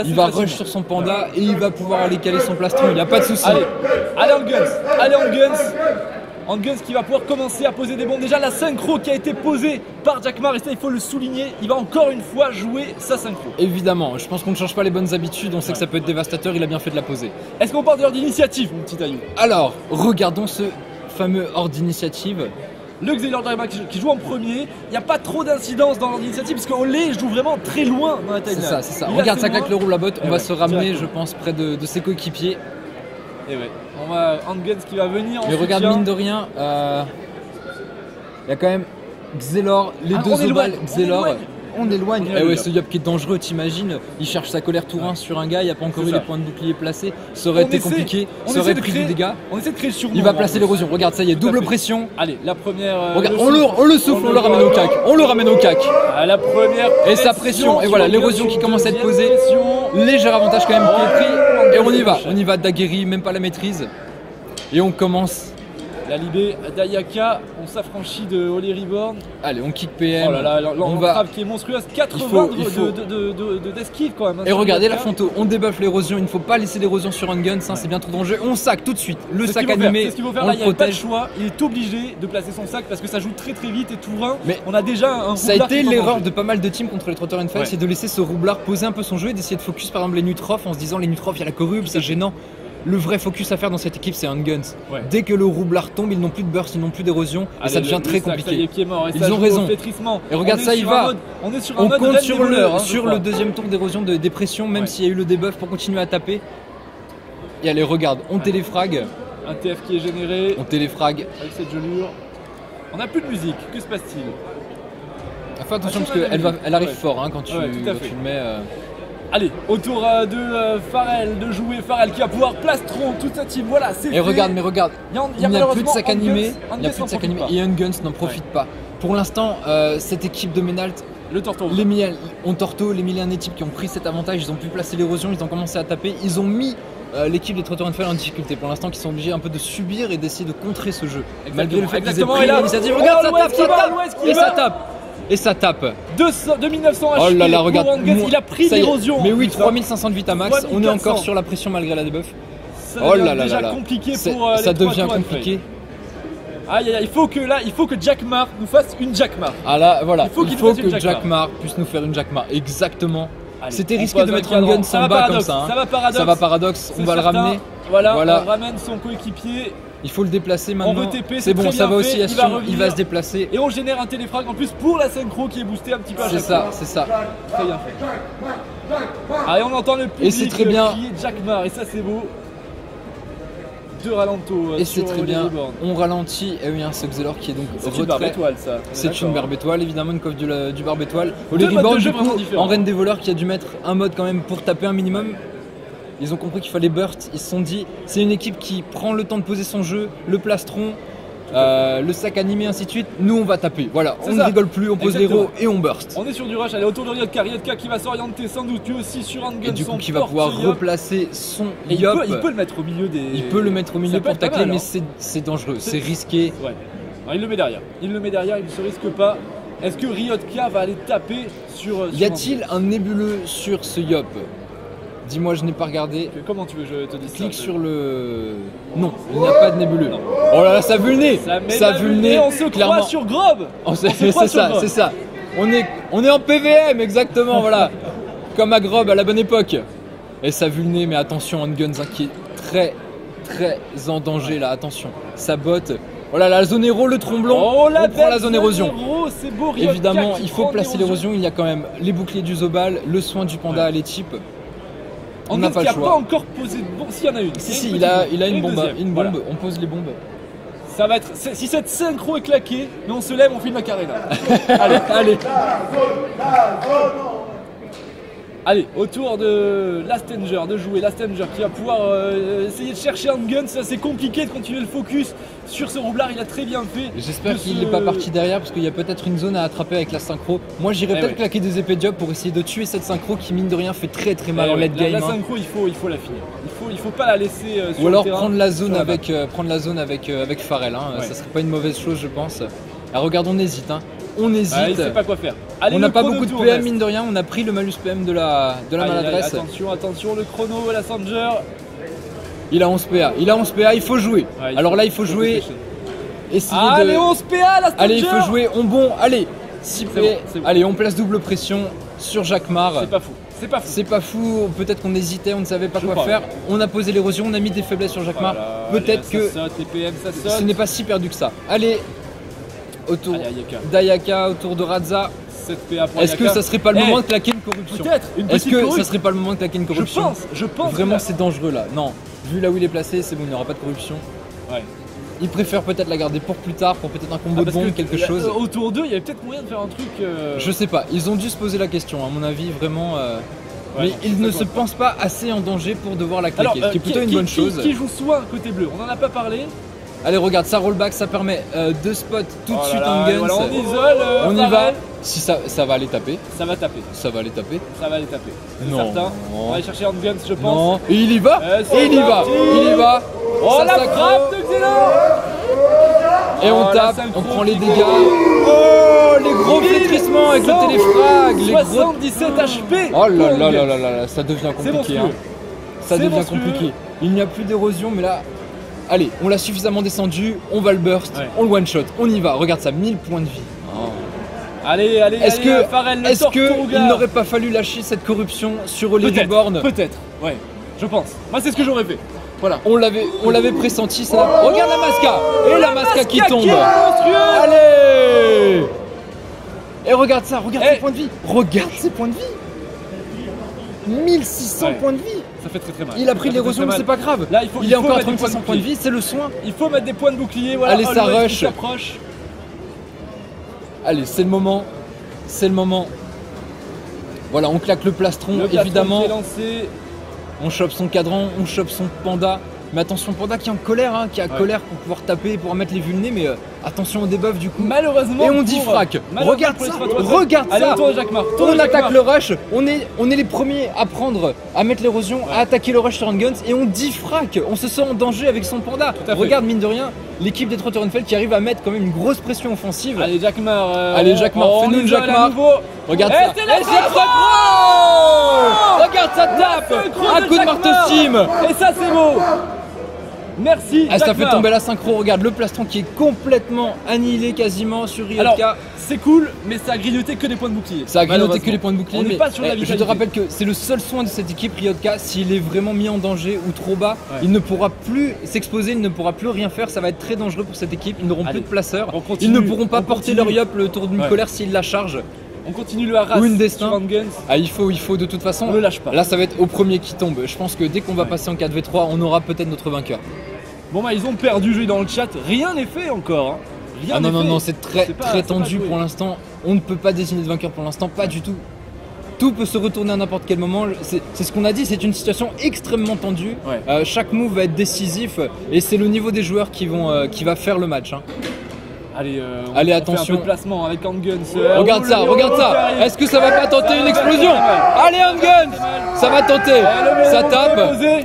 il va rush sur son panda et il va pouvoir aller caler son plastron, il n'y a pas de souci. Allez Unguns qui va pouvoir commencer à poser des bombes. Déjà la synchro qui a été posée par Jack Maar, et ça il faut le souligner, il va encore une fois jouer sa synchro. Évidemment, je pense qu'on ne change pas les bonnes habitudes, on sait que ça peut être dévastateur, il a bien fait de la poser. Est-ce qu'on parle de l'ordre d'initiative mon petit Ayou? Alors, regardons ce fameux ordre d'initiative. Le Xelor Driver qui joue en premier, il n'y a pas trop d'incidence dans l'ordre d'initiative parce qu'Olé joue vraiment très loin dans la timeline. C'est ça. Regarde, ça claque le roule la botte, on va se ramener, je pense, près de ses coéquipiers. Et ouais, on va Unguns qui va venir. Mais regarde, mine de rien, il y a quand même Xelor, les deux Zobal, Xelor. On éloigne. Eh ouais, ce Yop qui est dangereux, t'imagines, il cherche sa colère tout rein sur un gars, il n'y a pas encore eu les points de bouclier placés, ça aurait été compliqué, ça aurait pris du dégât. On essaie de créer sur nous. Il va placer l'érosion, regarde, ça y est, double pression. Allez, la première. Regarde, on le souffle, on le ramène au cac, La première. Et sa pression, et voilà, l'érosion qui commence à être posée. Léger avantage quand même qui est pris. Et on y va, Daguerre, même pas la maîtrise. Et on commence. La libé d'Ayaka, on s'affranchit de Holy Reborn. Allez, on kick PM. Oh là là, l'entrave qui est monstrueuse, 80 d'esquive quand même. Et regardez la Fonto, on débuffe l'érosion, il ne faut pas laisser l'érosion sur Unguns, c'est bien trop dangereux. On sac tout de suite, le sac animé, c'est ce qu'il faut faire, on là, le il n'y a pas de protège. choix, il est obligé de placer son sac parce que ça joue très vite et tout rein. Mais on a déjà un ça a été l'erreur de pas mal de teams contre les Trotter and Fight, c'est de laisser ce roublard poser un peu son jeu et d'essayer de focus par exemple les Nutrof en se disant les Nutrof, il y a la corrube, c'est gênant. Le vrai focus à faire dans cette équipe, c'est Unguns. Dès que le roublard tombe, ils n'ont plus de burst, ils n'ont plus d'érosion et ça devient très compliqué. Ils ont raison. Et regarde, ça y va. On compte sur le deuxième tour d'érosion de dépression, même s'il y a eu le debuff pour continuer à taper. Et allez, regarde, on téléfrag. Un TF qui est généré. On téléfrag. Avec cette gelure. On n'a plus de musique, que se passe-t-il? Fais attention parce qu'elle arrive fort quand tu le mets. Allez, au tour de Pharrell de jouer. Pharrell qui va pouvoir plastron toute sa team. Voilà, c'est fait. Et regarde, il n'y a plus de sac animé. Et Unguns n'en profite pas. Pour l'instant, cette équipe de Menalt, les Millian équipes qui ont pris cet avantage, ils ont pu placer l'érosion, ils ont commencé à taper. Ils ont mis l'équipe des Trotter and Fight en difficulté. Pour l'instant, qui sont obligés un peu de subir et d'essayer de contrer ce jeu. Malgré le fait qu'ils aient pris l'initiative. Regarde, ça tape. Et ça tape. 2900 HP. Oh là là, regarde. Il a pris l'érosion. Mais oui, 3508 à max. On est encore sur la pression malgré la debuff. Oh là là là. Compliqué pour ça devient compliqué. Aïe, il faut que Jack Maar nous fasse une Jack Maar. Ah là, voilà. Il faut que Jack Maar puisse nous faire une Jack Maar. Exactement. C'était risqué de mettre Unguns en bas comme ça. Ça va paradoxe. On va le ramener. Voilà, on ramène son coéquipier. Il faut le déplacer maintenant. On veut TP, c'est bon, ça va aussi. Il va se déplacer. Et on génère un téléfrag en plus pour la synchro qui est boostée un petit peu à chaque fois. C'est ça. Très bien fait. Ah, et on entend le public crier Jack Maar et ça c'est beau. Deux ralentos. Et c'est très bien. On ralentit. Et oui, ce Xelor qui est donc retrait. C'est une barbe étoile ça. C'est une barbe étoile évidemment, une coiffe du barbe étoile. Holy Reborn du coup en reine des voleurs qui a dû mettre un mode quand même pour taper un minimum. Ils ont compris qu'il fallait burst, ils se sont dit c'est une équipe qui prend le temps de poser son jeu, le plastron, le sac animé, ainsi de suite. Nous on va taper, voilà, on ne rigole plus, on pose l'héros et on burst. On est sur du rush, allez autour de Ryotka qui va s'orienter sans doute lui aussi sur Unguns. Et du coup qui va pouvoir replacer son Yop. Il peut le mettre au milieu des... Il peut le mettre au milieu pour tacler mais c'est dangereux, c'est risqué. Ouais. Alors, il le met derrière, il ne se risque pas. Est-ce que Ryotka va aller taper sur... Y a-t-il un nébuleux sur ce Yop? Dis-moi, je n'ai pas regardé. Comment tu veux que je te dise ça? Clique sur le... Non, il n'y a pas de nébuleux. Non. Oh là là, ça vu le nez. Ça vu le nez. On se croit sur Grob. C'est ça. On est en PVM, exactement, voilà. Comme à Grob à la bonne époque. Et ça vu le nez, mais attention, Unguns qui est très en danger là, attention. Sa botte, Oh là, la zone héros, le tromblon, Oh la on prend la zone érosion. C'est beau, Ryotka Évidemment, qui il faut prend placer l'érosion, il y a quand même les boucliers du Zobal, le soin du panda à l'équipe. On n'a pas le n'a choix. pas encore posé de bombe. S'il y en a une. Si, une il a petite une et bombe, deuxième. Voilà. on pose les bombes. Ça va être. Si cette synchro est claquée, mais on se lève, on filme la carena. Allez, allez. Allez, autour de Lastenger, de jouer Lastenger qui va pouvoir essayer de chercher un gun. C'est assez compliqué de continuer le focus sur ce roublard, il a très bien fait. J'espère de qu'il se- n'est pas parti derrière parce qu'il y a peut-être une zone à attraper avec la synchro. Moi j'irais peut-être ouais. claquer des épées de job pour essayer de tuer cette synchro qui mine de rien fait très très mal en Ouais, late la game. hein. synchro, il faut la finir. Il faut pas la laisser sur Ou alors le terrain, prendre la zone sur avec, avec Pharrell, hein. Ouais. Ça serait pas une mauvaise chose je pense. Alors regarde, on hésite, hein. On hésite. Ah, il sait pas quoi faire. Allez, On n'a le pas chrono beaucoup de tour PM reste. mine de rien, on a pris le malus PM de la Allez, maladresse. attention, attention, le chrono, Lastenger. Il a 11 PA, il faut jouer. Ouais, Alors là il faut jouer, essayer de... Allez, 11 PA, Lastenger. Allez, il faut jouer, on bon, allez 6 C'est bon, c'est bon. Allez, on place double pression sur Jacquemart. C'est pas fou. C'est pas fou. C'est pas fou, peut-être qu'on hésitait, on ne savait pas Je quoi crois. faire. On a posé l'érosion, on a mis des faiblesses sur Jacquemart. Voilà, Peut-être allez, que ça saute, les PM, ça ce saute. n'est pas si perdu que ça. Allez, autour Allez, Ayaka. d'Ayaka, autour de Radza. 7 PA pour Est-ce que Ayaka. ça serait pas le Eh, moment de claquer une corruption? Peut-être une Est-ce petite que corruption. ça serait pas le moment de claquer une corruption? Je pense. Vraiment, que c'est dangereux là. Non, vu là où il est placé, c'est bon, il n'y aura pas de corruption. là- Ouais. Il préfère peut-être la garder pour plus tard, pour peut-être un combo Ah, de parce bombe, que quelque là, chose. Autour d'eux, il y avait peut-être moyen de faire un truc. Je sais pas, ils ont dû se poser la question, à mon avis, vraiment. Ouais, Mais non, ils ça ne doit se pas. pensent pas assez en danger pour devoir la claquer, ce qui est plutôt une bonne chose. Qui joue soin côté bleu? On en a pas parlé. Allez, regarde, ça rollback, ça permet de spot tout de Oh suite là en là, guns. voilà, on isole. On y va. Pharrell. Si ça va aller taper, Ça va taper. ça va aller taper. Ça va les taper. C'est Non. certain. On va aller chercher Handguns, je pense. Non, et il y va. c'est Et il y va. parti. Il y va. Oh Ça la s'accroche. frappe de Xeno. Et on Oh, la tape, synchro on prend les qui dégâts. court. Oh, les gros flétrissements avec le téléfrag. Les gros... 77 HP. Oh là pour là Handguns. là là là, ça devient C'est compliqué. monstrueux. Hein. Ça C'est devient monstrueux. compliqué. Il n'y a plus d'érosion, mais là, allez, on l'a suffisamment descendu, on va le burst, Ouais. on le one shot, on y va. Regarde ça, 1000 points de vie. Allez, allez, Est-ce allez, que, Pharrell, le est-ce que Tortuga. il n'aurait pas fallu lâcher cette corruption sur Olivier Peut-être, Borne? peut-être, ouais, je pense. Moi, c'est ce que j'aurais fait. Voilà. On l'avait pressenti ça. Regarde la Masca et la Masca qui tombe. Qui est monstrueux. Allez. Et regarde ça, regarde Eh. ses points de vie. Regarde ses points de vie. 1600 Ouais. points de vie. Ça fait très très mal. Il a pris Ça de fait l'érosion, très mais très c'est mal. pas grave. Là, il faut est encore à mettre des 3600 points de vie, c'est le soin. Il faut mettre des points de bouclier. Voilà. Allez, ça Always rush. qui s'approche. Allez, c'est le moment. C'est le moment. Voilà, on claque le plastron, Le plastron évidemment. qui est lancé. On chope son cadran, on chope son panda. Mais attention, panda qui est en colère, hein, qui a colère pour pouvoir taper, pour pouvoir mettre les vulnés. Mais attention au debuff du coup. Malheureusement. Et on pour- dit frac. malheureusement Regarde pour les ça, Stratouateurs. regarde Allez, ça. autour de Jacquemart. Tour de On attaque Jacquemart. le rush, on est les premiers à prendre, à mettre l'érosion, à attaquer le rush sur Handguns et on diffraque, on se sent en danger avec son panda. à fait. Regarde mine de rien, l'équipe des Trotterenfeld qui arrive à mettre quand même une grosse pression offensive. Allez, Jacquemart. Allez, Jacquemart, on fais-nous une isole à Jacquemart. nouveau. Regarde Et ça. c'est la Et c'est Regarde ça tape. synchro Un de coup de marteau Jacquemart. steam. Et ça, c'est beau. Merci. Ah, ça fait Jacquemart. tomber la synchro, regarde le plastron qui est complètement annihilé quasiment sur Alors, Ryotka. c'est cool, mais ça a grignoté que des points de bouclier. Ça a grignoté Malheureusement. que les points de bouclier, On n'est mais pas sur la je te vitalité. rappelle que c'est le seul soin de cette équipe Ryotka. S'il est vraiment mis en danger ou trop bas, Ouais. il ne pourra plus s'exposer, il ne pourra plus rien faire. Ça va être très dangereux pour cette équipe. Ils n'auront Allez, plus de placeurs. on continue, Ils ne pourront pas on porter continue. leur yop le tour d'une Ouais. colère s'ils la chargent. On continue le harass Ou une destin. sur Handguns. Ah, il faut de toute façon. On ne lâche pas. Là, ça va être au premier qui tombe. Je pense que dès qu'on va Ouais. passer en 4v3, on aura peut-être notre vainqueur. Bon bah ils ont perdu, je dis dans le chat, rien n'est fait encore. Hein. Rien Ah non, n'est non, fait. non, c'est très, C'est pas- très c'est pas tendu joué. pour l'instant. On ne peut pas désigner de vainqueur pour l'instant, pas du tout. Tout peut se retourner à n'importe quel moment. C'est ce qu'on a dit, c'est une situation extrêmement tendue. Ouais. Chaque move va être décisif et c'est le niveau des joueurs qui va faire le match. Hein. Allez, Allez, on attention. fait un peu de placement avec Handguns. Regarde ça, regarde ça. Est-ce que ça va pas tenter une explosion? Allez, Handguns, ça va tenter. Ça tape.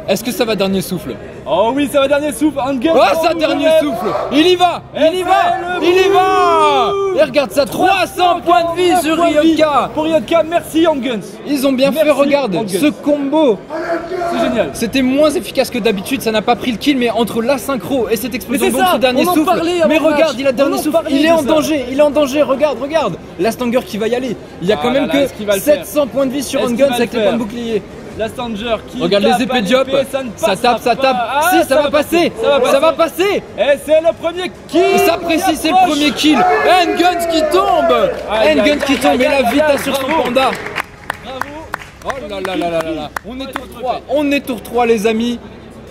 Est-ce que ça va dernier souffle? Oh oui, ça va dernier souffle. Handguns. Oh, ça dernier souffle. Il y va, il y va, il y va. Et regarde ça, 300 points de vie sur Ryotka. Pour Ryotka, merci Handguns. Ils ont bien fait, Merci, regarde, Handguns. ce combo. C'est génial. C'était moins efficace que d'habitude, ça n'a pas pris le kill, mais entre la synchro et cette explosion Mais de c'est bombe ça, sur dernier on en souffle. parlait avant Mais le match. regarde, il a On dernier en souffle, parlait il est de en ça. danger, il est en danger, regarde. La Stanger qui va y aller. Il y a Ah quand là même là, que est-ce qu'il va le faire 700 points de vie sur Est-ce qu'il Handguns va avec le les points de faire bouclier. La Stanger qui Regarde les épées Diop, ça tape, ça tape. Si, ça va passer, ça va passer. Et c'est le premier kill. Ça précise, c'est le premier kill. N-Guns qui tombe. N-Guns qui tombe et la Vita sur son panda. Bravo. Oh là là là là là. On est tour 3. On est tour 3 les amis.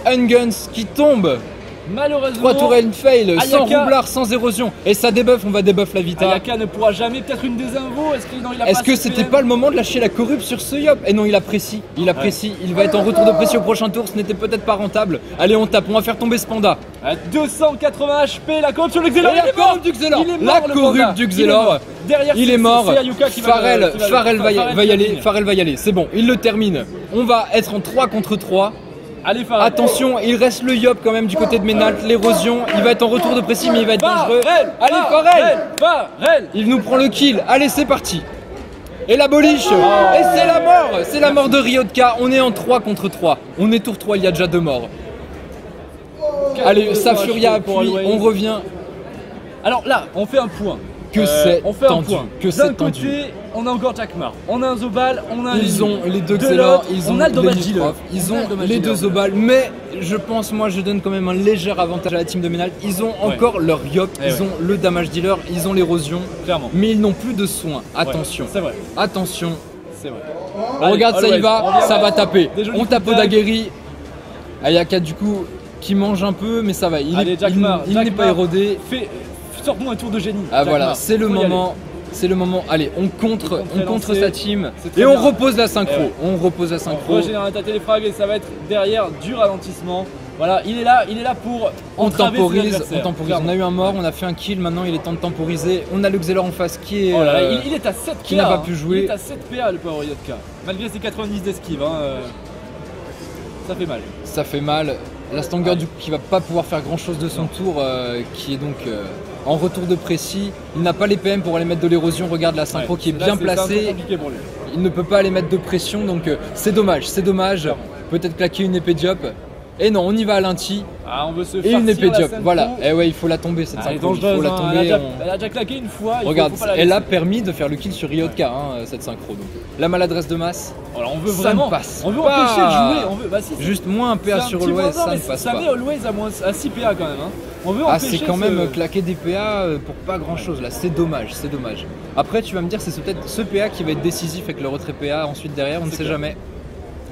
N-Guns qui tombe. Malheureusement, 3 tourelles fail, sans Ayaka- roublard, sans érosion. Et ça débuff, on va débuff la Vita. Ayaka ne pourra jamais, peut-être une des invos. Est-ce que c'était pas le moment de lâcher la corrupe sur ce Yop? Et non, il apprécie, il apprécie. Il va être en retour de pression au prochain tour, ce n'était peut-être pas rentable. Allez, on tape, on va faire tomber ce panda. À 280 HP, la corruption du Xelor. Et la corruption du Xelor, la corruption du Xelor. Derrière, Il est mort. c'est Ayuka qui va Farrell va y aller. finir. Farrell va y aller. C'est bon, il le termine. On va être en 3 contre 3. Allez, Farrell. Attention, il reste le Yop quand même du côté de Ménalt, l'érosion. Il va être en retour de pression, mais il va être dangereux. Allez, Farrell. Il nous prend le kill. Allez, c'est parti. Et la boliche. Et c'est la mort. C'est la mort de Ryotka. On est en 3 contre 3. On est tour 3, il y a déjà 2 morts. Allez, Safuria appuie, on revient. Alors là, on fait un point. Que c'est on fait un tendu, point. que D'un c'est tendu. côté, on a encore Jackmar, on a un Zobal, on a un Ils Linu. ont les deux De Xelor, l'autre, ils ont on a le Dommage les Dealer. Nitrof, ils On a ont le Dommage les deux Dealer. Zobal, mais je pense, moi je donne quand même un léger avantage à la team de Ménalt. Ils ont encore leur Yop, ils ont le damage dealer, ils ont l'érosion, Clairement. mais ils n'ont plus de soins. Attention, C'est vrai, attention. c'est vrai. On regarde, ça y Always, va, on vient ça va avec taper. des jolis On tape au coups de Daguerri. Ayaka du coup qui mange un peu, mais ça va. Il Allez, est- Jackmar, il n'est Jackmar. pas érodé. Sors-nous un tour de génie. Ah voilà, Jackmar. c'est le Faut y aller. moment. C'est le moment. Allez, on contre lancé. sa team C'est très et on bien. repose la synchro. Eh ouais. On repose la On synchro. régénère ta téléfrag et ça va être derrière du ralentissement. Voilà, il est là pour On entraver ses temporise, adversaires, on temporise. clairement. On a eu un mort, on a fait un kill, maintenant il est temps de temporiser. On a le Xelor en face qui est. Oh là là, il est à 7 PA. qui n'a pas pu jouer. Il est à 7 PA le Power Yotka. Malgré ses 90 d'esquive. Ça fait mal. Ça fait mal. La Stanger du coup qui va pas pouvoir faire grand chose de son tour, qui est donc en retour de précis. Il n'a pas les PM pour aller mettre de l'érosion. Regarde la synchro qui est Là, bien c'est un peu placée. compliqué pour lui. Il ne peut pas aller mettre de pression, donc c'est dommage, c'est dommage. Clairement. Peut-être claquer une épée Diop. Et non, on y va à l'Inti. Ah, on veut se Et une farcir épée la Diop. synchro. Voilà. Et ouais, il faut la tomber cette Elle est synchro. Il faut dangereuse, la hein. tomber. Elle a déjà claqué une fois. Regarde, faut pas la elle a laisser. permis de faire le kill sur Ryotka, cette synchro. Donc. La maladresse de masse, Alors, on veut ça vraiment. ne passe On veut pas. empêcher de jouer. On veut, bah, si, juste moins un c'est PA un sur petit Always, moins, ça mais ne passe ça pas. met Always à 6 PA quand même. Hein. On veut Ah, empêcher c'est quand même ce- claquer des PA pour pas grand chose là, c'est dommage, c'est dommage. Après, tu vas me dire, c'est peut-être ce PA qui va être décisif avec le retrait PA ensuite derrière, on ne C'est sait clair. jamais.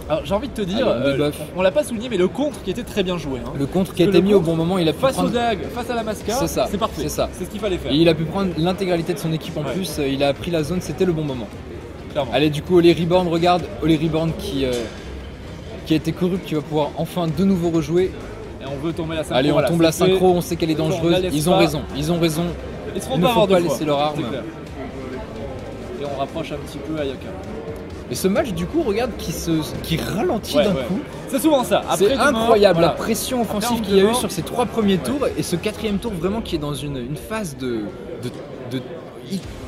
Alors, j'ai envie de te dire, Allez, on débuff. on l'a pas souligné, mais le contre qui était très bien joué. Hein. Le contre qui a Parce que été le mis au contre, bon moment, il a pu Face au prendre. dag, face à la Masca, C'est ça, c'est parfait. c'est ça. C'est ce qu'il fallait faire. Et il a pu prendre l'intégralité de son équipe en Ouais. plus, il a pris la zone, c'était le bon moment. Clairement. Allez, du coup, Oli Reborn, regarde, Oli Reborn qui a été corrupt, qui va pouvoir enfin de nouveau rejouer. Et on veut tomber la synchro. Allez, on voilà, tombe la c'est fait. synchro, on sait qu'elle est On la dangereuse, laisse ils ont pas. raison, ils ont raison. Ils seront Il ne pas faut avoir pas deux fois, laisser leur arme. c'est clair. Et on rapproche un petit peu Ayaka. Et ce match, du coup, regarde, qui ralentit Ouais, d'un ouais. coup. C'est souvent ça. Après C'est deux morts, incroyable voilà. la pression offensive Après, qu'il y a eu morts. sur ces 3 premiers tours et ce 4e tour vraiment qui est dans une phase de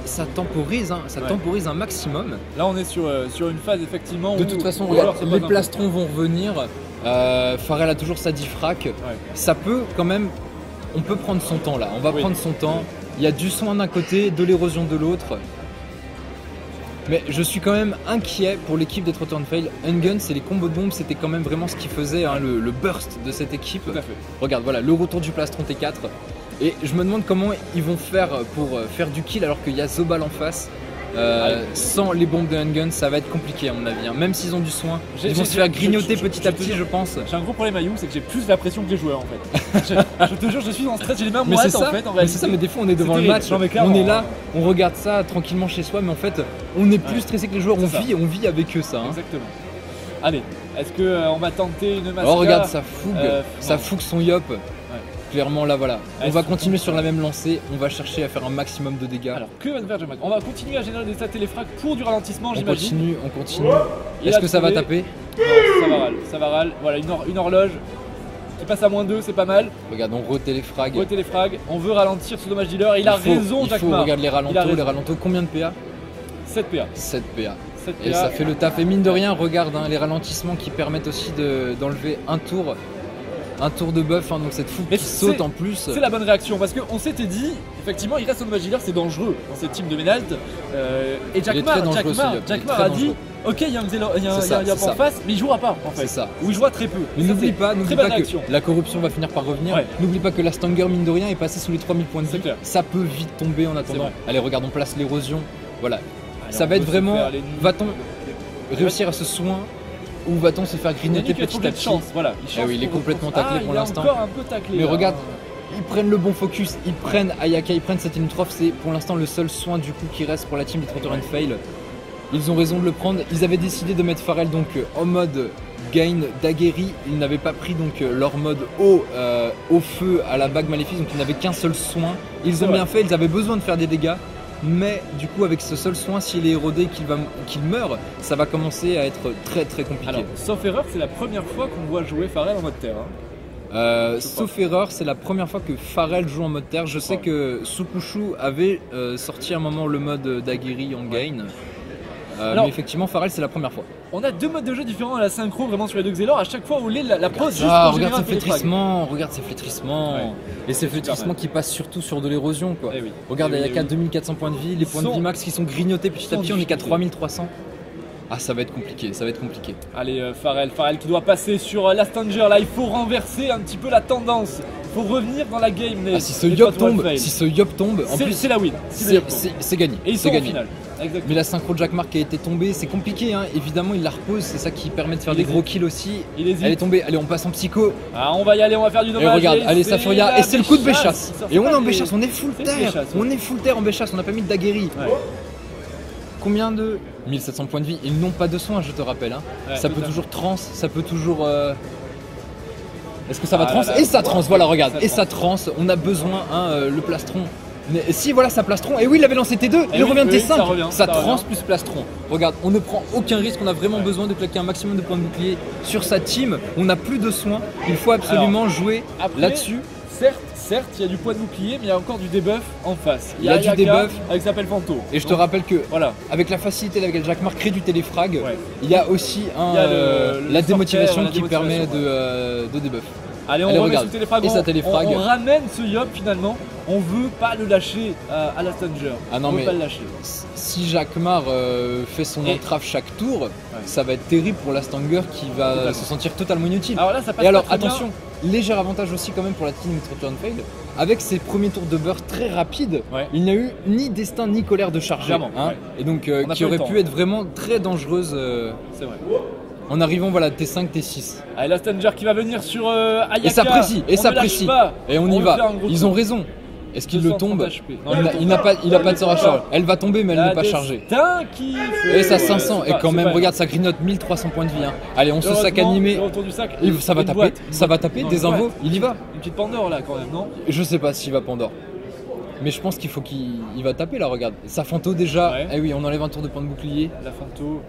ça temporise, ça Ouais. temporise un maximum. Là, on est sur une phase effectivement De où- toute façon, où regarde, alors, c'est pas les d'un plastrons vont revenir. Farrell a toujours sa diffrac. Ouais. Ça peut quand même, on peut prendre son temps là. On va Oui. prendre son temps. Il y a du soin d'un côté, de l'érosion de l'autre. Mais je suis quand même inquiet pour l'équipe des Trotter Fail. Ungun, c'est les combos de bombes, c'était quand même vraiment ce qui faisait le burst de cette équipe. Tout à fait. Regarde, voilà, le retour du plastron T4. Et je me demande comment ils vont faire pour faire du kill alors qu'il y a Zobal en face. Sans les bombes de Ungun, ça va être compliqué à mon avis. Hein. Même s'ils ont du soin, ils vont se faire grignoter petit à petit, je pense. J'ai un gros problème à You, c'est que j'ai plus la pression que les joueurs en fait. je te jure, je suis en stress, j'ai les mains Mais moites c'est en ça, fait. En mais c'est ça, mais des fois on est devant C'est le terrible. match, Non, mais clairement, on est là, hein. on regarde ça tranquillement chez soi, mais en fait on est plus stressé que les joueurs, C'est ça. on vit avec eux ça. Hein. Exactement. Allez, est-ce qu'on va tenter une masca? Oh regarde, ça fougue, ça non. fougue son Yop. Clairement là voilà, on va c'est continuer sur la même lancée, on va chercher à faire un maximum de dégâts. Alors, que va faire Jamak? On va continuer à générer des stats téléfrags pour du ralentissement, on j'imagine. continue. Il Est-ce a que ça va trouvé. taper? Non, ça va râle. Voilà, une horloge qui passe à -2, c'est pas mal. Regarde, on re-téléfrag. Côté les frags, on veut ralentir ce dommage dealer. Il a raison, il Jack faut Mar. regarde les Il a raison. ralentos, combien de PA? 7 PA. 7 PA. 7 Et PA. ça fait le taf. Et mine de rien, regarde les ralentissements qui permettent aussi d'enlever un tour. un tour de buff, hein, donc cette fougue Mais qui saute en plus. C'est la bonne réaction parce qu'on s'était dit, effectivement, il reste en Magillard, c'est dangereux dans cette team de Ménalt. Et Il est très dangereux, ce Yop, il est Jackmar très a dit dangereux. ok, il y a un C'est ça, Yop c'est en ça. face, mais il jouera pas en fait. C'est ça. Ou il jouera très peu. Mais Ça, n'oublie c'est pas, très bonne que réaction. la corruption va finir par revenir. Ouais. N'oublie pas que la Stanger, mine de rien, est passée sous les 3000 points de C'est vie. clair. Ça peut vite tomber en attendant. vrai. Allez, regarde, on place l'érosion. Voilà. Allez, Ça on va être peut se vraiment. faire les- Va-t-on réussir à se soin ou va-t-on se faire grignoter Yannick a petit trouvé à de petit? chance, voilà. Eh oui, il est complètement taclé pour l'instant. Il est encore un peu taclé. Mais là. regarde, ils prennent le bon focus, ils prennent Ayaka, ils prennent cette Inutrof, c'est pour l'instant le seul soin du coup qui reste pour la team des Trotter and Fail. Ils ont raison de le prendre, ils avaient décidé de mettre Pharrell donc en mode gain d'Aguerri, ils n'avaient pas pris donc leur mode au feu à la bague maléfique, donc ils n'avaient qu'un seul soin. Ils C'est ont vrai. bien fait, ils avaient besoin de faire des dégâts, mais du coup avec ce seul soin, s'il est érodé et qu'il meurt, ça va commencer à être très très compliqué. Alors, sauf erreur, c'est la première fois qu'on voit jouer Pharrell en mode terre. Hein. Sauf erreur, c'est la première fois que Pharrell joue en mode terre. Je sais que Sukushu avait sorti à un moment le mode d'Aguerri en gain. Alors- Mais effectivement, Pharrell, c'est la première fois. On a deux modes de jeu différents à la synchro, vraiment sur les deux Xelor. À chaque fois, on la pose juste Ah, pour générer regarde un ces peu les frags. flétrissements, regarde ces flétrissements. Ouais. Et ces Super flétrissements mal. qui passent surtout sur de l'érosion, quoi. Eh oui. Regarde, Eh oui, Ayaka, eh oui. 2400 points de vie, les points de Sont- vie max qui sont grignotés petit à sont petit, on est qu'à difficultés. 3300. Ah, ça va être compliqué, ça va être compliqué. Allez, Pharrell qui doit passer sur la Stanger. Là, il faut renverser un petit peu la tendance. Il faut revenir dans la game. Ah, si ce Yop tombe, en plus, c'est la win. C'est le win. c'est gagné. Et ils c'est sont en gagné. finale. Exactement. Mais la synchro de Jackmar qui a été tombée, c'est compliqué, hein. Évidemment il la repose, c'est ça qui permet de faire Il des hésite. gros kills aussi. Il hésite. Elle est tombée, allez on passe en psycho. Ah, on va y aller, on va faire du Et dommage. regarde, allez c'est Safuria, la et c'est le coup de Béchasse. Béchasse. Ça, c'est Et on pas est en des- Béchasse, on est full c'est terre. Béchasse, ouais. On est full terre en Béchasse, on n'a pas mis d'Aguerri. Ouais. Combien de 1700 points de vie, ils n'ont pas de soins je te rappelle. Hein. Ouais, Ça peut totalement. toujours trans, ça peut toujours... Est-ce que ça va Ah trans? là là. Et ça trans, voilà regarde, Ça et ça trans, on a besoin, hein, le plastron. Mais si voilà ça plastron, et oui il avait lancé T2, il oui, revient oui, T5, ça revient, ça trans revient. plus plastron. Regarde, on ne prend aucun risque, on a vraiment besoin de claquer un maximum de points de bouclier sur sa team, on n'a plus de soins, il faut absolument jouer Après, là-dessus. Certes, il y a du poids de bouclier, mais il y a encore du debuff en face. Il y a du Ayaka debuff. avec sa pelle Fanto. Et je te Donc, rappelle que Voilà. avec la facilité avec laquelle Jackmar crée du téléfrag, Ouais. il y a aussi Il y a le la démotivation sorteur, qui la permet démotivation, de debuff. Allez, on Allez, remet regarde. sous téléfrag. Et ça téléfrag. On ramène ce Yop finalement. On veut pas le lâcher à la Stanger. Ah non, on veut mais- pas le lâcher. Si Jackmar fait son Et- entrave chaque tour, ça va être terrible pour la Stanger qui va Totalement. se sentir totalement inutile. Alors là, ça passe Et alors pas très bien. attention, léger avantage aussi quand même pour la team Trotter and Fail. Avec ses premiers tours de beurre très rapides, Ouais. il n'a eu ni destin ni colère de charger. Clairement, hein. ouais. Et donc On a qui pas eu aurait le temps. pu être vraiment très dangereuse C'est vrai. en arrivant voilà T5, T6. Allez, la Stanger qui va venir sur Ayaka. Et ça précise, et On ça ne lâche précise. pas. Et on y le va. fait un gros Ils coup. ont raison. Est-ce qu'il le 230 tombe? HP. Non, Il n'a pas de sort à charge. Elle va tomber mais elle La n'est pas chargée. Destin qui fait- Et ça Ouais, 500 c'est et pas- quand c'est même pas regarde ça grignote 1300 points de vie. Hein. Allez on se sac Heureusement, animé. le retour du sac. Ça va Une taper, boîte. ça va taper, Non, des une invos, boîte. il y va. Une petite Pandore là quand même, non? Je sais pas s'il va Pandore. Mais je pense qu'il faut qu'il va taper là, regarde. Sa Fanto déjà, Ouais. eh oui, on enlève un tour de point de bouclier. La Fanto,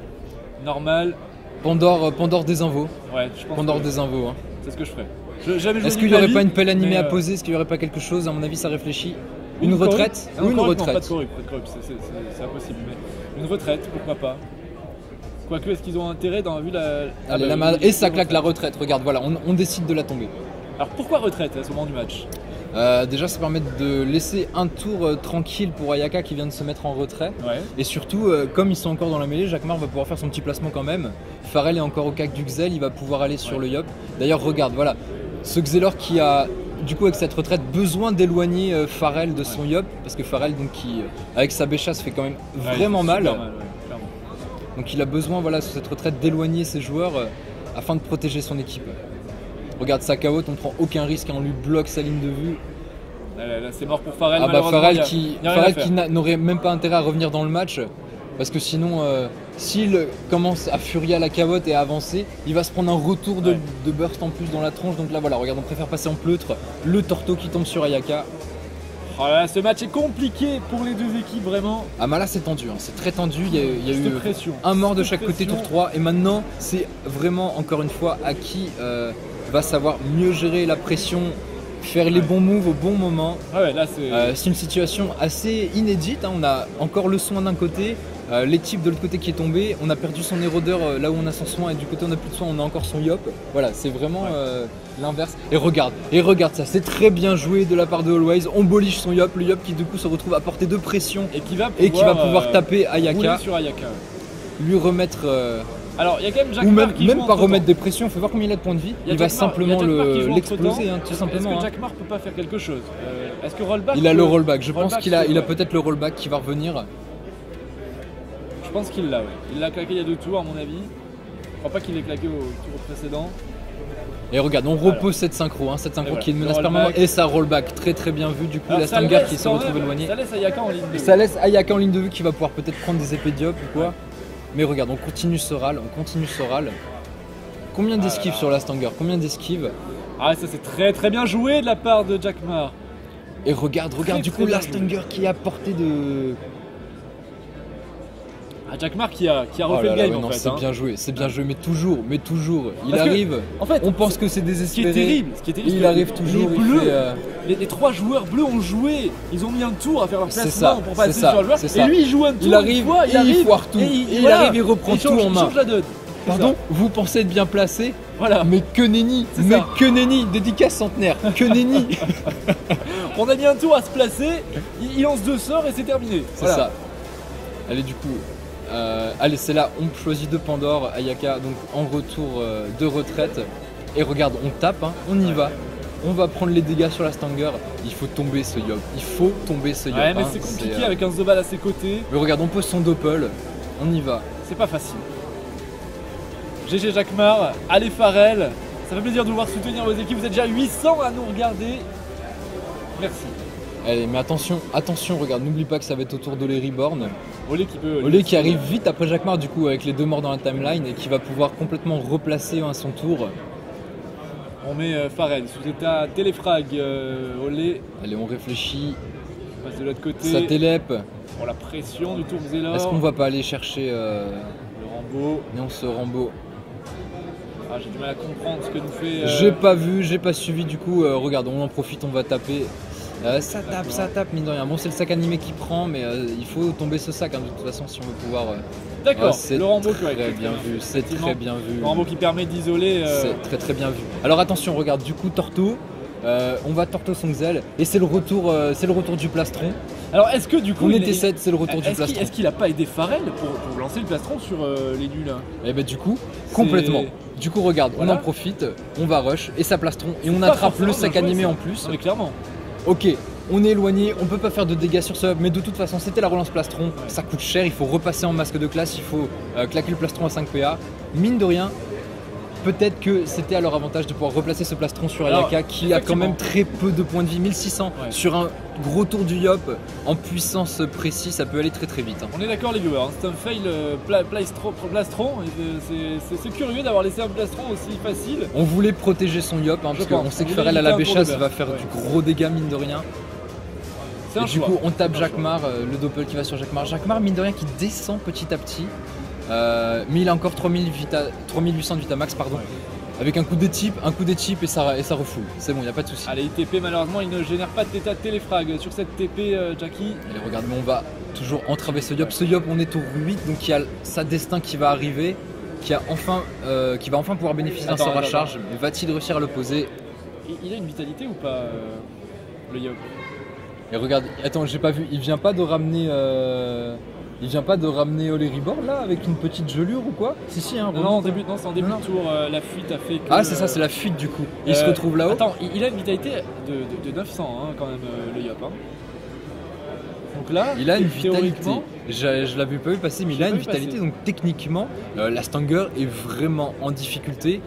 normal. Pandore des invos. Ouais, je pense Pandore que des invos. Hein. c'est ce que je ferais. Jamais joué Est-ce de qu'il y ma aurait vie, pas une pelle animée mais, à poser? Est-ce qu'il y aurait pas quelque chose? À mon avis, ça réfléchit. ou Une corrupte. retraite Ah, ou une corrupte, non, retraite? pas de corrupte, c'est impossible. Mais une retraite, pourquoi pas. Quoique, est-ce qu'ils ont intérêt dans vu la. Ah Allez, bah, la main- oui, et ça oui, claque la retraite. Regarde, voilà, on décide de la tomber. Alors pourquoi retraite à ce moment du match? Déjà, ça permet de laisser un tour tranquille pour Ayaka qui vient de se mettre en retrait. Ouais. Et surtout, comme ils sont encore dans la mêlée, Jackmar va pouvoir faire son petit placement quand même. Pharrell est encore au cac du Xel, il va pouvoir aller sur le Yop. D'ailleurs, regarde, voilà, ce Xelor qui a, du coup, avec cette retraite, besoin d'éloigner Pharrell de son Yop, parce que Pharrell, donc, qui, avec sa béchasse, fait quand même vraiment Super mal. ouais, clairement. Donc, il a besoin, voilà, sur cette retraite, d'éloigner ses joueurs afin de protéger son équipe. Regarde sa KO, on prend aucun risque, hein, on lui bloque sa ligne de vue. Là, c'est mort pour Pharrell. Ah bah malheureusement, Pharrell y a- qui, y a rien à Pharrell faire. qui n'aurait même pas intérêt à revenir dans le match parce que sinon s'il commence à furier à la cavotte et à avancer, il va se prendre un retour de, Ouais. de burst en plus dans la tronche. Donc là voilà, regarde, on préfère passer en pleutre. Le torto qui tombe sur Ayaka. Oh là là, ce match est compliqué pour les deux équipes vraiment. Ah bah là c'est tendu, hein, c'est très tendu. Il y a Cette eu pression. un mort de Cette chaque côté pression. tour 3 et maintenant c'est vraiment encore une fois à qui va savoir mieux gérer la pression, faire les bons moves au bon moment. Ah ouais, là c'est. C'est une situation assez inédite, hein. On a encore le soin d'un côté, Les types de l'autre côté qui est tombé, on a perdu son érodeur là où on a son soin et du côté on a plus de soin, on a encore son yop. Voilà, c'est vraiment l'inverse. Et regarde ça, c'est très bien joué de la part de Always. On boliche son yop, le yop qui du coup se retrouve à portée de pression Et qui va pouvoir taper Ayaka, rouler sur Ayaka. lui remettre. Alors il y a quand même Jack Ou Marr qui même joue pas entre-temps. remettre des pressions, il faut voir combien il a de points de vie. Il y a Il va Jack Marr- simplement il y a Jack Marr qui joue l'exploser, entre-temps. hein, tout Est-ce simplement. que hein. Jack Marr peut pas faire quelque chose Est-ce que Rollback Il a le peut- rollback, je pense Rollback, qu'il a c'est- peut-être le rollback qui va revenir. Je pense qu'il l'a, ouais. Il l'a claqué il y a 2 tours à mon avis. Je crois pas qu'il l'ait claqué au tour précédent. Et regarde, on repose cette synchro, cette synchro Et qui est une voilà, menace le rollback. permanente et sa rollback très très bien vue. Du coup, Alors, la ça Stanger laisse qui se quand retrouve même- éloignée. Ça laisse Ayaka en ligne de Et vue. ça laisse Ayaka en ligne de vue qui va pouvoir peut-être prendre des épées diop ou quoi. Mais regarde, on continue ce râle. Combien d'esquives sur la Stanger? Combien d'esquives? Ah ça c'est très très bien joué de la part de Jack Marr. Et regarde Très, du très coup bien la Stanger qui est à portée de. Ah, Jack Marr qui a Oh refait là le là, game ouais, en non, fait. c'est hein. bien joué, mais toujours, il Parce que, arrive. en fait, On pense que c'est Ce qui désespéré. est terrible, Il c'est que arrive toujours, les il bleus, fait, les 3 joueurs bleus ont joué, ils ont mis un tour à faire leur C'est placement ça, pour c'est passer ça, sur le joueur. c'est Et ça. lui il joue un tour, Il arrive, une fois, et il foire tout. Et il voilà, arrive, il reprend il change- tout en main. Il change la donne. C'est Pardon, ça. vous pensez être bien placé? Voilà. Mais que nenni, C'est ça. dédicace centenaire, que nenni. On a mis un tour à se placer, il lance 2 sorts et c'est terminé. C'est Voilà. ça. Allez, du coup, allez, c'est là, on choisit 2 Pandore, Ayaka, donc en retour de retraite. Et regarde, on tape, on y va. On va prendre les dégâts sur la Stanger. Il faut tomber ce Yop. Ouais, mais c'est compliqué avec un Zobal à ses côtés, Mais regarde, on pose son Doppel. On y va. c'est pas facile. GG Jack Marr, allez Pharrell, ça fait plaisir de vous voir soutenir vos équipes, vous êtes déjà 800 à nous regarder. Merci. Allez, mais attention, regarde, n'oublie pas que ça va être au tour d'Olé Reborn. Olé qui peut. Olé qui arrive vite après Jack Marr, du coup, avec les 2 morts dans la timeline et qui va pouvoir complètement replacer à son tour. On met Pharrell sous état téléfrag, Olé Allez, on réfléchit. passe de l'autre côté. Ça télep. Pour la pression du tour Zélor. Est-ce qu'on va pas aller chercher Le Rambo. Non, ce Rambo. Ah, j'ai du mal à comprendre ce que nous fait. J'ai pas vu, j'ai pas suivi, du coup, regarde, on en profite, on va taper. Ça tape, mine de rien. Bon, c'est le sac animé qui prend, mais il faut tomber ce sac, de toute façon, si on veut pouvoir. D'accord, c'est le Rambo très correct. bien vu, c'est Effectivement. très bien vu. Le Rambo qui permet d'isoler. C'est très très bien vu. Alors attention, regarde, du coup, Torto. On va Torto son Xel et c'est le retour du plastron. Alors, est-ce que du coup. On il- était 7, c'est le retour du Est-ce qu'il plastron. est-ce qu'il a pas aidé Pharrell pour lancer le plastron sur les nuls hein Et bah du coup, complètement. Du coup, regarde, Voilà. on en profite, on va rush et ça plastron et on pas attrape forcément le sac bien joué, animé ça. en plus. Non, mais clairement. Ok, on est éloigné, on peut pas faire de dégâts sur ce hub, mais de toute façon, c'était la relance plastron, ça coûte cher, il faut repasser en masque de classe, il faut claquer le plastron à 5 PA. Mine de rien, peut-être que c'était à leur avantage de pouvoir replacer ce plastron sur Alors, Ayaka qui a quand même très peu de points de vie, 1600 Ouais. sur un gros tour du Yop en puissance précis, ça peut aller très très vite. On est d'accord, les viewers. C'est un fail plastron. Et c'est curieux d'avoir laissé un plastron aussi facile. On voulait protéger son Yop, parce Je qu'on pense. sait que On Pharrell voulait à la éviter un tour de béchasse va burst, faire ouais. du gros dégâts, mine de rien. C'est Et un du choix. coup, on tape C'est un Jack choix. Marr, le doppel qui va sur Jack Marr. Jack Marr, mine de rien, qui descend petit à petit. Mais il a encore 3800 de Vitamax, pardon. Ouais. Avec un coup d'équipe et ça refoule. C'est bon, il n'y a pas de souci. Allez, ITP, malheureusement, il ne génère pas de d'état téléfrag sur cette TP, Jackie. Allez, regarde, mais on va toujours entraver ce Yop. Ce Yop, on est au 8, donc il y a sa destin qui va arriver, qui va enfin pouvoir bénéficier d'un Attends, sort à attends, charge. Mais va-t-il réussir à le poser? Il a une vitalité ou pas, le Yop? Et regarde, attends, j'ai pas vu, il vient pas de ramener Olé Reborn là avec une petite gelure ou quoi? Si, Non, remonte. en début, non, c'est en début Non. de tour. La fuite a fait que. Ah, c'est ça, c'est la fuite du coup. Il se retrouve là-haut. Attends, il a une vitalité de 900 hein, quand même, le Yop. Hein. Donc là, Il a une vitalité. théoriquement, Je l'avais pas vu passer, mais Je il a l'ai une pas vu vitalité. passer. Donc techniquement, la Stanger est vraiment en difficulté.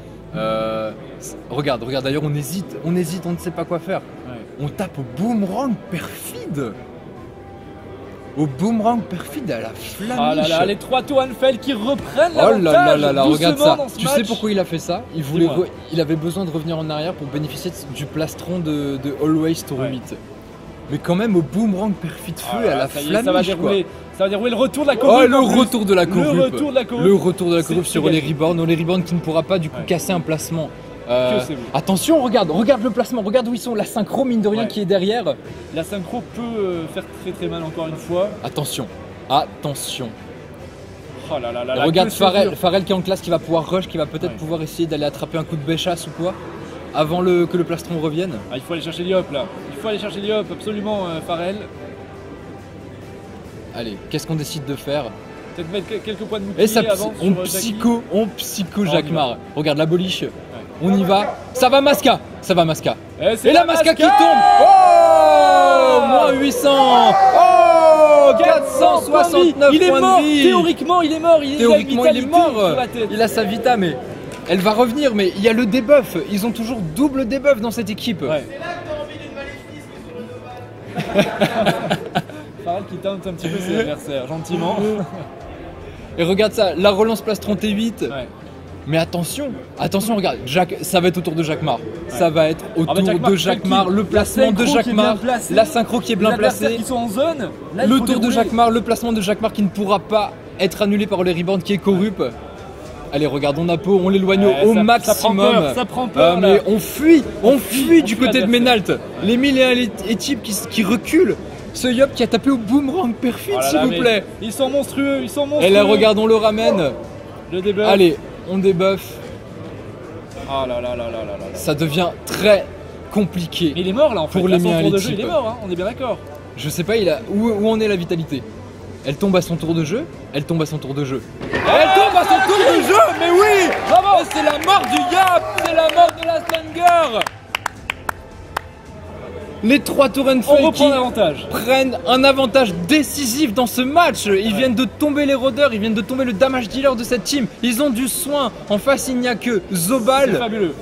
Regarde, d'ailleurs on hésite, on ne sait pas quoi faire. ouais. On tape au boomerang perfide. Au boomerang perfide à la flamiche. Ah là là, les 3 Toanfeld qui reprennent Oh là l'avantage là là, regarde doucement ça. dans ce Tu match. sais pourquoi il a fait ça? Dis-moi. Il avait besoin de revenir en arrière pour bénéficier du plastron de Always Tour Ouais. 8. Mais quand même au boomerang perfide feu Ah et là à là, la ça y est, flamiche ça va quoi. dérouler. Ça va dérouler le retour de la Oh, corruption. le retour de la corrup. Le retour de la corrup. Le retour de la C'est- corrup c'est sur gagné. les Reborn. Les Reborn qui ne pourra pas du coup Ouais. casser un placement. Que c'est beau. Attention, regarde le placement, regarde où ils sont. La synchro, mine de rien, Ouais. qui est derrière. La synchro peut faire très très mal encore une fois. Attention. Oh là là là Et là, regarde que c'est dur. Farrell qui est en classe, qui va pouvoir rush, qui va peut-être pouvoir essayer d'aller attraper un coup de béchasse ou quoi, avant que le plastron revienne. Ah, il faut aller chercher Liop là. Il faut aller chercher Liop, absolument, Farrell. Allez, qu'est-ce qu'on décide de faire? Peut-être mettre quelques points de bouclier Et ça, avant on sur Jackie. psycho on y Jacquemart. Regarde la boliche. On y va. Ça va Masca. c'est Et la Masca qui tombe. Oh, moins 800. Oh, 469 Il est points mort. de vie. Théoriquement, il est mort. Théoriquement, il est mort. Sur la tête. Il a sa vita, mais elle va revenir. Mais il y a le debuff. Ils ont toujours double debuff dans cette équipe. Ouais. Farrell qui tente un petit peu ses adversaires, gentiment. Et regarde ça, la relance plastron T8. Ouais. Mais attention, regarde, ça va être autour de Jacquemart. Ça va être autour Jacquemart, de Jacquemart, le placement de Jacquemart, la synchro qui est bien placée, Qui sont en zone. Là, il le faut tour de dérouler. Jacquemart, le placement de Jacquemart qui ne pourra pas être annulé par le rebound qui est corrupt. Allez, regardons Napo, on l'éloigne Ouais, au ça maximum. prend peur, là. mais on fuit du côté de l'adversaire. Ménalt. Les 1001 équipes qui reculent. Ce Yop qui a tapé au boomerang perfide, Oh là s'il là, vous mais plaît. Ils sont monstrueux. Et là, regardons le ramène. Le débuff. Allez, on débuff. Oh là là là là là là. Ça devient très compliqué. Mais il est mort là en fait. Pour Là, les son miens, tour de les jeu, il est types. mort, hein. On est bien d'accord. Je sais pas, où en est la vitalité? Elle tombe à son tour de jeu. Elle tombe à son tour de jeu. Elle tombe à son tour de jeu. Mais oui. Bravo. C'est la mort du Yap. C'est la mort de la Slanger. Les 3 tours and On reprend qui l'avantage. prennent un avantage décisif dans ce match. Ils viennent de tomber les rôdeurs, ils viennent de tomber le damage dealer de cette team. Ils ont du soin. En face, il n'y a que C'est Zobal fabuleux.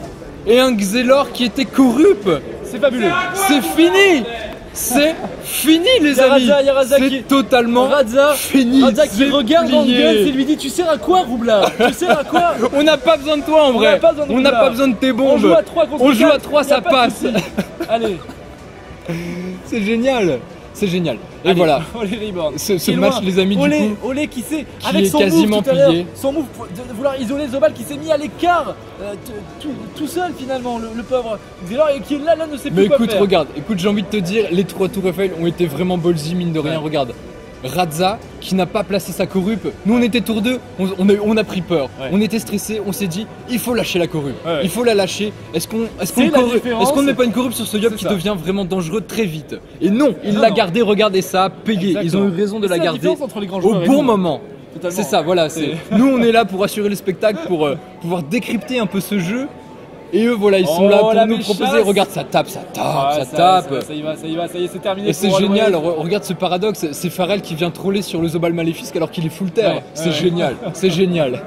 et un Xelor qui était corrupt. C'est fabuleux. C'est fini. C'est fini les Il y a amis. Radza, il y a Radza qui- C'est totalement Radza, fini. Radza qui C'est regarde dans le plié. gueule et lui dit: Tu sers à quoi, Roubla? Tu sers à quoi? On n'a pas besoin de toi en On vrai. n'a pas besoin de On n'a Roubla. pas besoin de tes bombes. On joue à 3 contre On joue à 4, 3, y a ça pas de passe. souci. Allez. C'est génial. C'est génial. Et Allez, voilà. Olé Reborn. Ce Qui est match, loin. les amis, du Olé, coup, Olé qui s'est, qui avec est son quasiment move tout à l'heure, plié. son move de vouloir isoler Zobal qui s'est mis à l'écart, tout seul finalement, le pauvre Xelor, et qui là ne sait plus Mais quoi écoute, faire. regarde, j'ai envie de te dire, les 3 tours Eiffel ont été vraiment ballsy, mine de rien. Ouais. Regarde, Radza qui n'a pas placé sa corrupe. Nous, on était tour 2, on a pris peur. Ouais. On était stressé, on s'est dit, il faut lâcher la corrupe. Ouais. Il faut la lâcher. Est-ce qu'on C'est la différence. ne met pas une corrupe sur ce Yop C'est qui ça. devient vraiment dangereux très vite? Et non, il Non, l'a non. gardé, regarde, et ça a payé. Ils ont eu raison de Et la c'est garder différence entre les grands au joueurs et bon nous. moment. Totalement. C'est ça, voilà. C'est- Nous, on est là pour assurer le spectacle, pour pouvoir décrypter un peu ce jeu. Et eux, voilà, ils sont Oh, là pour la nous méchasse. proposer. Regarde, ça tape, Ah, ça tape. Ça y va, ça y est, c'est terminé. Et c'est pour génial, Always. regarde ce paradoxe, c'est Farrell qui vient troller sur le Zobal Maléfique alors qu'il est full terre. Ouais, C'est ouais. génial, c'est génial.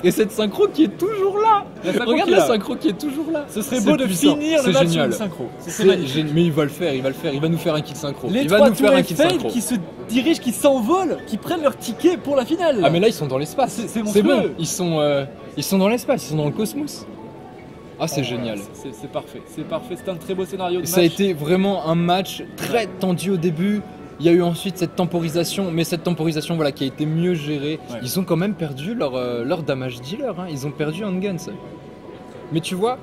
Et cette synchro qui est toujours là. La synchro Regarde qui est la là. synchro qui est toujours là. Ce serait C'est beau de puissant, finir le c'est match sur génial. une synchro. Ce serait C'est magnifique. génial. Mais il va le faire, il va nous faire un kill synchro. Les il va 3 nous faire tours un et kill Fade synchro. qui se dirigent, qui s'envolent, qui prennent leur ticket pour la finale. Ah mais là ils sont dans l'espace. C'est monstrueux. bon, ils sont dans l'espace, ils sont dans le cosmos. Ah c'est génial. C'est parfait, c'est un très beau scénario de Ça a match. été vraiment un match très tendu au début. Il y a eu ensuite cette temporisation, mais cette temporisation voilà, qui a été mieux gérée. Ouais. Ils ont quand même perdu leur damage dealer, hein. Ils ont perdu Handguns. Mais tu vois,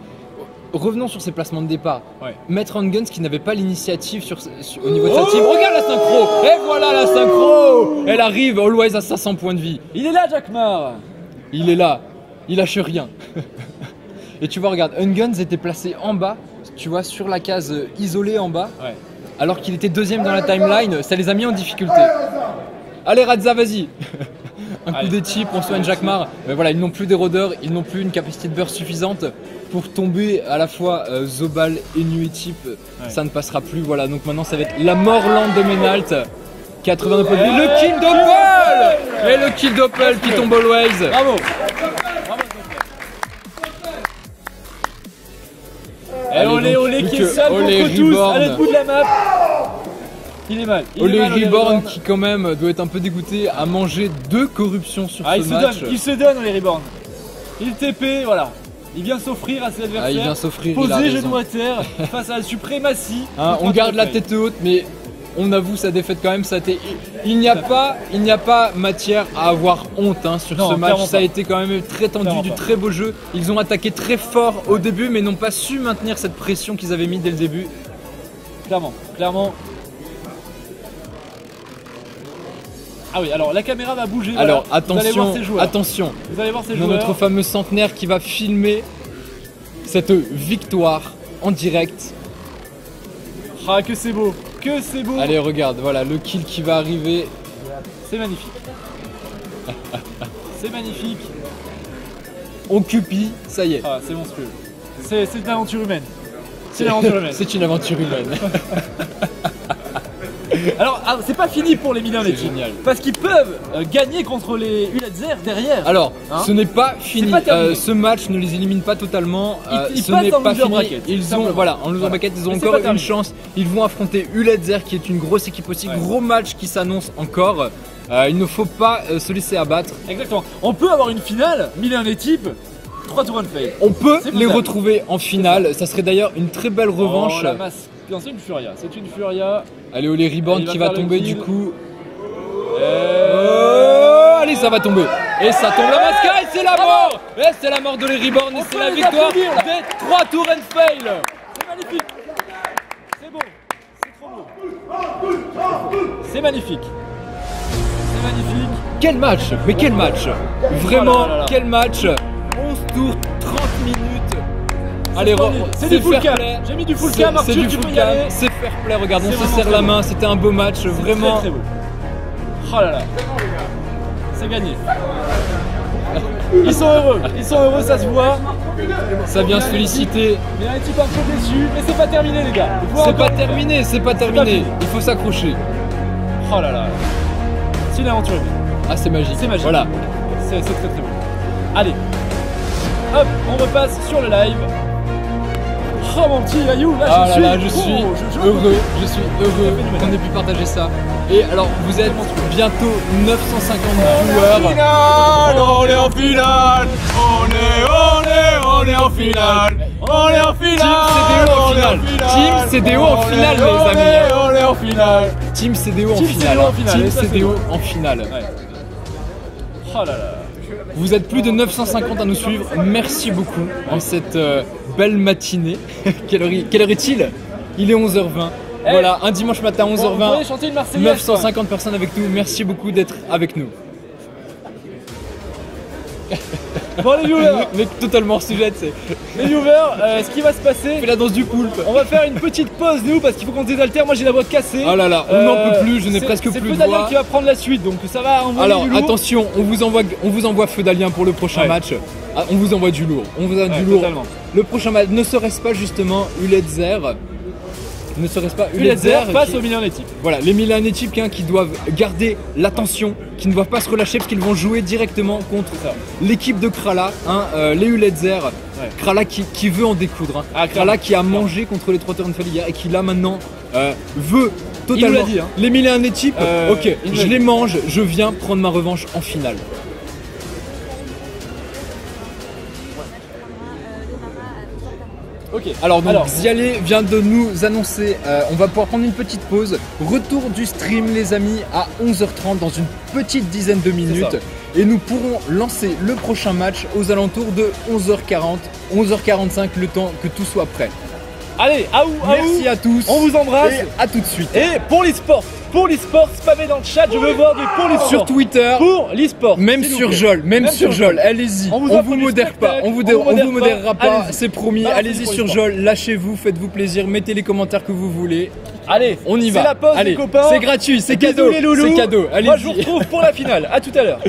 revenons sur ces placements de départ. Ouais. Mettre Handguns qui n'avait pas l'initiative au niveau de sa team. Regarde la synchro. Et voilà la synchro. Elle arrive always à 500 points de vie. Il est là, Jacquemart. Il est là, il lâche rien. Et tu vois, regarde, Unguns était placé en bas, tu vois, sur la case isolée en bas, Ouais. alors qu'il était deuxième dans la timeline, ça les a mis en difficulté. Allez Radza, vas-y. Un coup Allez. des chips, on soigne Jacquemart. Mais voilà, ils n'ont plus des rôdeurs, ils n'ont plus une capacité de burst suffisante pour tomber à la fois Zobal et Nuetip. Ça ne passera plus, voilà. Donc maintenant, ça va être la mort lente de Menalt. 89 points de vie. Le kill d'Opel. Et le kill d'Opel qui tombe always. Bravo. Et Allez, Olé donc, qui plus est que seul Olé contre tous Reborn. à l'autre bout de la map. Il est mal. Olé Reborn qui quand même doit être un peu dégoûté, a mangé 2 corruptions sur Il ce se match. donne, il se donne Olé Reborn. Il TP, voilà. Il vient s'offrir à ses adversaires. Ah, il vient s'offrir, il a Poser raison. genou à terre face à la suprématie. Hein, contre on garde la Fade. tête haute, mais on avoue sa défaite quand même. Il n'y a pas matière à avoir honte hein, sur Non, ce match. clairement Ça a pas. été quand même très tendu, Clairement du pas. très beau jeu. Ils ont attaqué très fort au début, mais n'ont pas su maintenir cette pression qu'ils avaient mis dès le début. Ah oui, alors la caméra va bouger. Alors voilà. Vous allez voir attention, ces joueurs. attention. Vous allez voir ces Dans joueurs. notre fameux centenaire qui va filmer cette victoire en direct. Ah, que c'est beau. Que c'est beau. Allez, regarde, voilà le kill qui va arriver. C'est magnifique. C'est magnifique. On cupie, ça y est. Ah, c'est monstrueux. C'est une aventure humaine. C'est une aventure humaine. C'est une aventure humaine. Alors, c'est pas fini pour les Milan C'est Équipe. génial. Parce qu'ils peuvent gagner contre les Uladzer derrière. Alors, Hein, ce n'est pas fini. pas terminé. Ce match ne les élimine pas totalement. Ils Ce passent n'est en pas loser fini. bracket, Ils ont, simplement. voilà, en loser Voilà. bracket, ils ont Mais c'est pas encore une terminé. chance. Ils vont affronter Uladzer, qui est une grosse équipe aussi. Ouais. Gros match qui s'annonce encore. Il ne faut pas se laisser abattre. Exactement. On peut avoir une finale, Milan Équipe, 3 tours and fail. On peut C'est les faisable. retrouver en finale. Ça serait d'ailleurs une très belle revanche. Oh, la masse. Non, c'est une Furia. C'est une Furia. Allez, Oli Reborn Il qui va va faire le tomber kill. du coup. Allez, ça va tomber. Et ça tombe la mascara et c'est la mort. Et c'est la mort de Oli Reborn et On c'est peut la les victoire applaudir, là. des 3 tours and fail. C'est magnifique. C'est beau. C'est trop beau. C'est magnifique. C'est magnifique. Quel match, mais quel match. Vraiment, Oh là là là. quel match. 11 tours, 30 minutes. Allez, C'est du full fair cam. play. J'ai mis du full C'est- cam, c'est Arthur, du tu peux full y cam. aller. C'est fair play, regarde, on C'est se vraiment serre très la beau. main. C'était un beau match, C'est vraiment. Très, très beau. Oh là là. C'est gagné. Ils sont heureux, ça se voit. Ça vient se féliciter. Mais la équipe un peu déçue, mais c'est pas terminé les gars. Il faut C'est encore pas le faire. terminé, c'est pas pas terminé. fini. Il faut s'accrocher. Oh là là. C'est une aventure humaine. Ah, c'est magique. C'est magique. Voilà. C'est très très beau. Allez. Hop, on repasse sur le live. Oh mon petit Ayou, là Ah je là suis. là, je suis heureux, je suis heureux qu'on ait pu partager ça. Et alors, vous êtes bientôt 950 viewers. On est en finale. On est en finale. On est en finale. Team CDO en finale. Team CDO en finale, les amis. On est en finale. Team CDO en Team finale. CDO en finale, Team ça, c'est CDO beau. en finale. Ouais. Oh là là. Vous êtes plus de 950 à nous suivre. Merci beaucoup en cette belle matinée. Quelle heure est-il? Il est 11h20. Eh, Voilà, un dimanche matin 11h20. Vous pouvez chanter une Marseillaise. 950 personnes avec nous. Merci beaucoup d'être avec nous. Bon les viewers, Mec, totalement hors sujet, c'est. les viewers, ce qui va se passer, Fais la danse du poulpe. on va faire une petite pause nous parce qu'il faut qu'on se désaltère. Moi j'ai la voix cassée. Oh là là, on n'en peut plus, je n'ai c'est- presque c'est plus de Fedalien voix. qui va prendre la suite, donc ça va envoyer Alors du lourd. attention, on vous envoie Feu d'Alien pour le prochain Ouais. match. Ah, on vous envoie du lourd. On vous envoie Ouais, du lourd. totalement. Le prochain match, ne serait-ce pas justement Uledzer? Ne serait-ce pas Uledzer face qui- au Milan Équipe. Voilà, les Milan Équipe qui doivent garder l'attention, qui ne doivent pas se relâcher parce qu'ils vont jouer directement contre l'équipe de Krala, hein, les Uledzer. Ouais. Krala qui veut en découdre. Hein. Ah, Krala qui a mangé contre les 3 tours hier et qui là maintenant veut totalement. Il nous l'a dit, hein. Les Milan Équipe, ok, il nous je l'a les dit. mange, je viens prendre ma revanche en finale. Ok. Alors donc Alors. Zialé vient de nous annoncer, on va pouvoir prendre une petite pause, retour du stream les amis à 11h30 dans une petite dizaine de minutes ça. et nous pourrons lancer le prochain match aux alentours de 11h40, 11h45 le temps que tout soit prêt. Allez, aou, Merci à tous, on vous embrasse. et à tout de suite. Et pour l'e-sport, spammez dans le chat, je veux voir du pour l'e-sport. Sur Twitter, Pour l'e-sport. même s'il vous sur plaît. Jol, même sur Jol, allez-y, On vous on offre vous du modère pas, spectacle, on vous modère modérera pas, pas, allez-y. c'est promis, Balancez allez-y pour sur les Jol, lâchez-vous, faites-vous plaisir, mettez les commentaires que vous voulez. Allez, On y va. C'est la pause Allez, les copains. c'est gratuit, c'est Bisous cadeau, les loulous. c'est cadeau. Moi je vous Allez-y. retrouve pour la finale. À tout à l'heure.